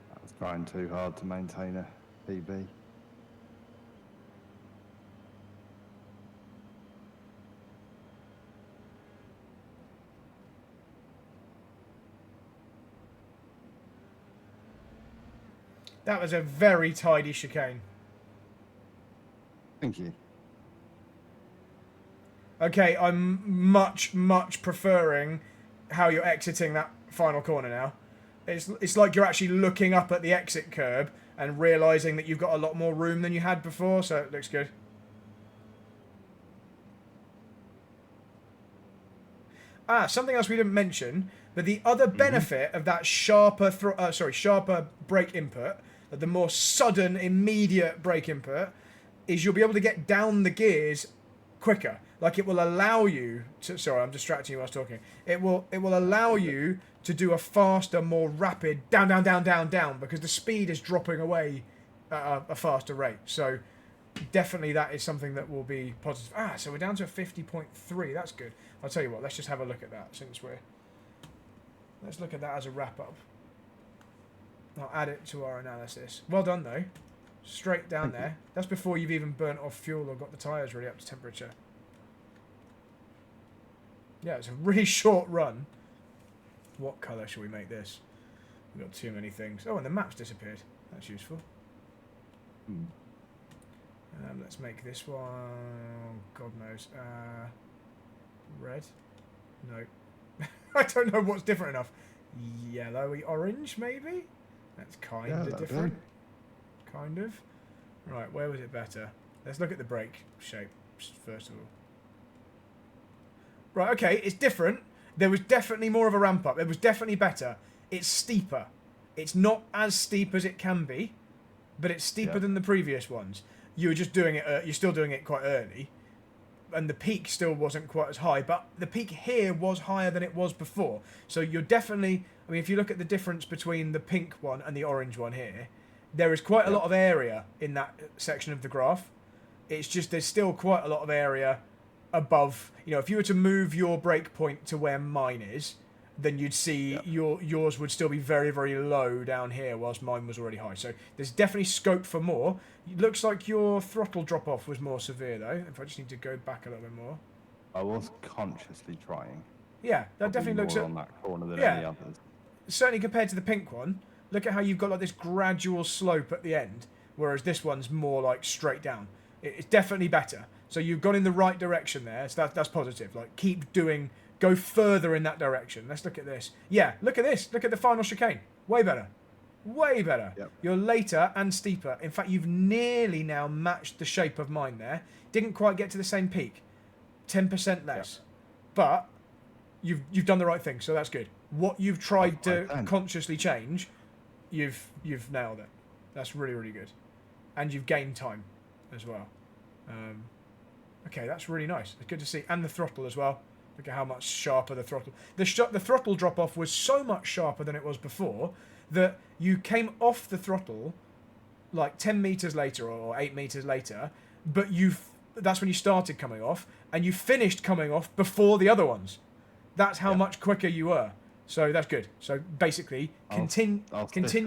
That was trying too hard to maintain a PB. That was a very tidy chicane. Thank you. Okay, I'm much preferring how you're exiting that final corner now. It's like you're actually looking up at the exit curb and realising that you've got a lot more room than you had before, so it looks good. Something else we didn't mention, but the other benefit of that sharper brake input, the more sudden, immediate brake input, is you'll be able to get down the gears quicker. Like it will allow you to. Sorry, I'm distracting you while I was talking. It will allow you to do a faster, more rapid down because the speed is dropping away at a faster rate. So definitely that is something that will be positive. So we're down to a 50.3. That's good. I'll tell you what, let's just have a look at that let's look at that as a wrap up. I'll add it to our analysis. Well done though. Straight down there. That's before you've even burnt off fuel or got the tyres really up to temperature. Yeah, it's a really short run. What colour shall we make this? We've got too many things. Oh, and the map's disappeared. That's useful. Let's make this one... God knows. Red? No. I don't know what's different enough. Yellowy orange, maybe? That's kind of different. Kind of. Right, where was it better? Let's look at the brake shape first of all. Right, okay, it's different. There was definitely more of a ramp up. It was definitely better. It's steeper. It's not as steep as it can be, but it's steeper than the previous ones. You were just doing it. You're still doing it quite early, and the peak still wasn't quite as high. But the peak here was higher than it was before. So you're definitely. I mean, if you look at the difference between the pink one and the orange one here, there is quite a lot of area in that section of the graph. It's just there's still quite a lot of area above. You know, if you were to move your break point to where mine is, then you'd see yours would still be very, very low down here, whilst mine was already high. So there's definitely scope for more. It looks like your throttle drop-off was more severe, though. If I just need to go back a little bit more. I was consciously trying. Yeah, that definitely looks... more on that corner than any others. Certainly compared to the pink one, look at how you've got like this gradual slope at the end, whereas this one's more like straight down. It's definitely better. So you've gone in the right direction there, so that's positive. Like, keep doing... Go further in that direction. Let's look at this. Yeah, look at this. Look at the final chicane. Way better. Way better. Yep. You're later and steeper. In fact, you've nearly now matched the shape of mine there. Didn't quite get to the same peak. 10% less. Yep. But you've done the right thing, so that's good. What you've tried to consciously change, you've nailed it. That's really, really good. And you've gained time as well. Okay, that's really nice. It's good to see. And the throttle as well. Look at how much sharper the throttle... The throttle drop-off was so much sharper than it was before that you came off the throttle like 10 metres later or 8 metres later, but that's when you started coming off, and you finished coming off before the other ones. That's how much quicker you were. So that's good. So basically, continue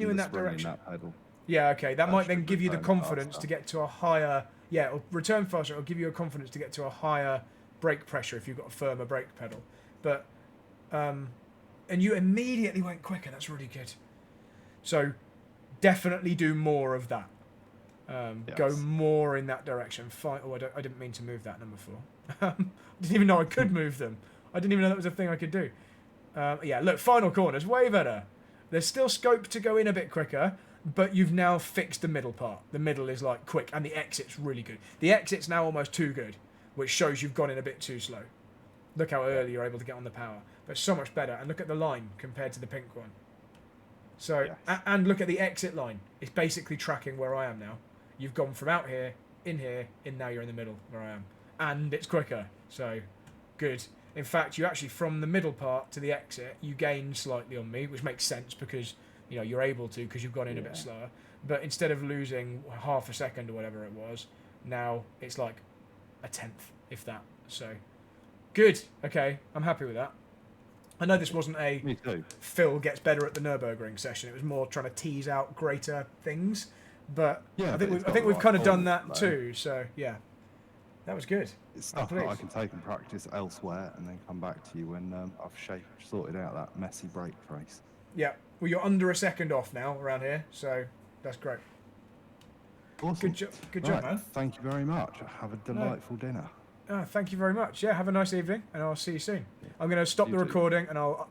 in that direction. Yeah, okay. That might then give you the confidence to get to a higher... Yeah, it'll return faster. It'll give you a confidence to get to a higher... brake pressure if you've got a firmer brake pedal, but and you immediately went quicker. That's really good. So definitely do more of that. Go more in that direction. I didn't mean to move that number 4. Didn't even know I could move them. I didn't even know that was a thing I could do. Yeah, look, final corner's way better. There's still scope to go in a bit quicker, but you've now fixed the middle part. The middle is like quick, and the exit's really good. The exit's now almost too good, which shows you've gone in a bit too slow. Look how early you're able to get on the power. But it's so much better. And look at the line compared to the pink one. So, and look at the exit line. It's basically tracking where I am now. You've gone from out here, in, now you're in the middle where I am. And it's quicker. So, good. In fact, you actually, from the middle part to the exit, you gain slightly on me, which makes sense because, you know, you're able to because you've gone in a bit slower. But instead of losing half a second or whatever it was, now it's like a tenth, if that. So, good. Okay, I'm happy with that. I know this wasn't a Me too. Phill gets better at the Nurburgring session. It was more trying to tease out greater things. But I think we've kind of done that too. So, yeah. That was good. It's stuff that I can take and practice elsewhere and then come back to you when I've sorted out that messy brake trace. Yeah. Well, you're under a second off now around here, so that's great. Awesome. Good job, man. Thank you very much. Have a delightful dinner. Thank you very much. Yeah, have a nice evening, and I'll see you soon. I'm going to stop the recording, and I'll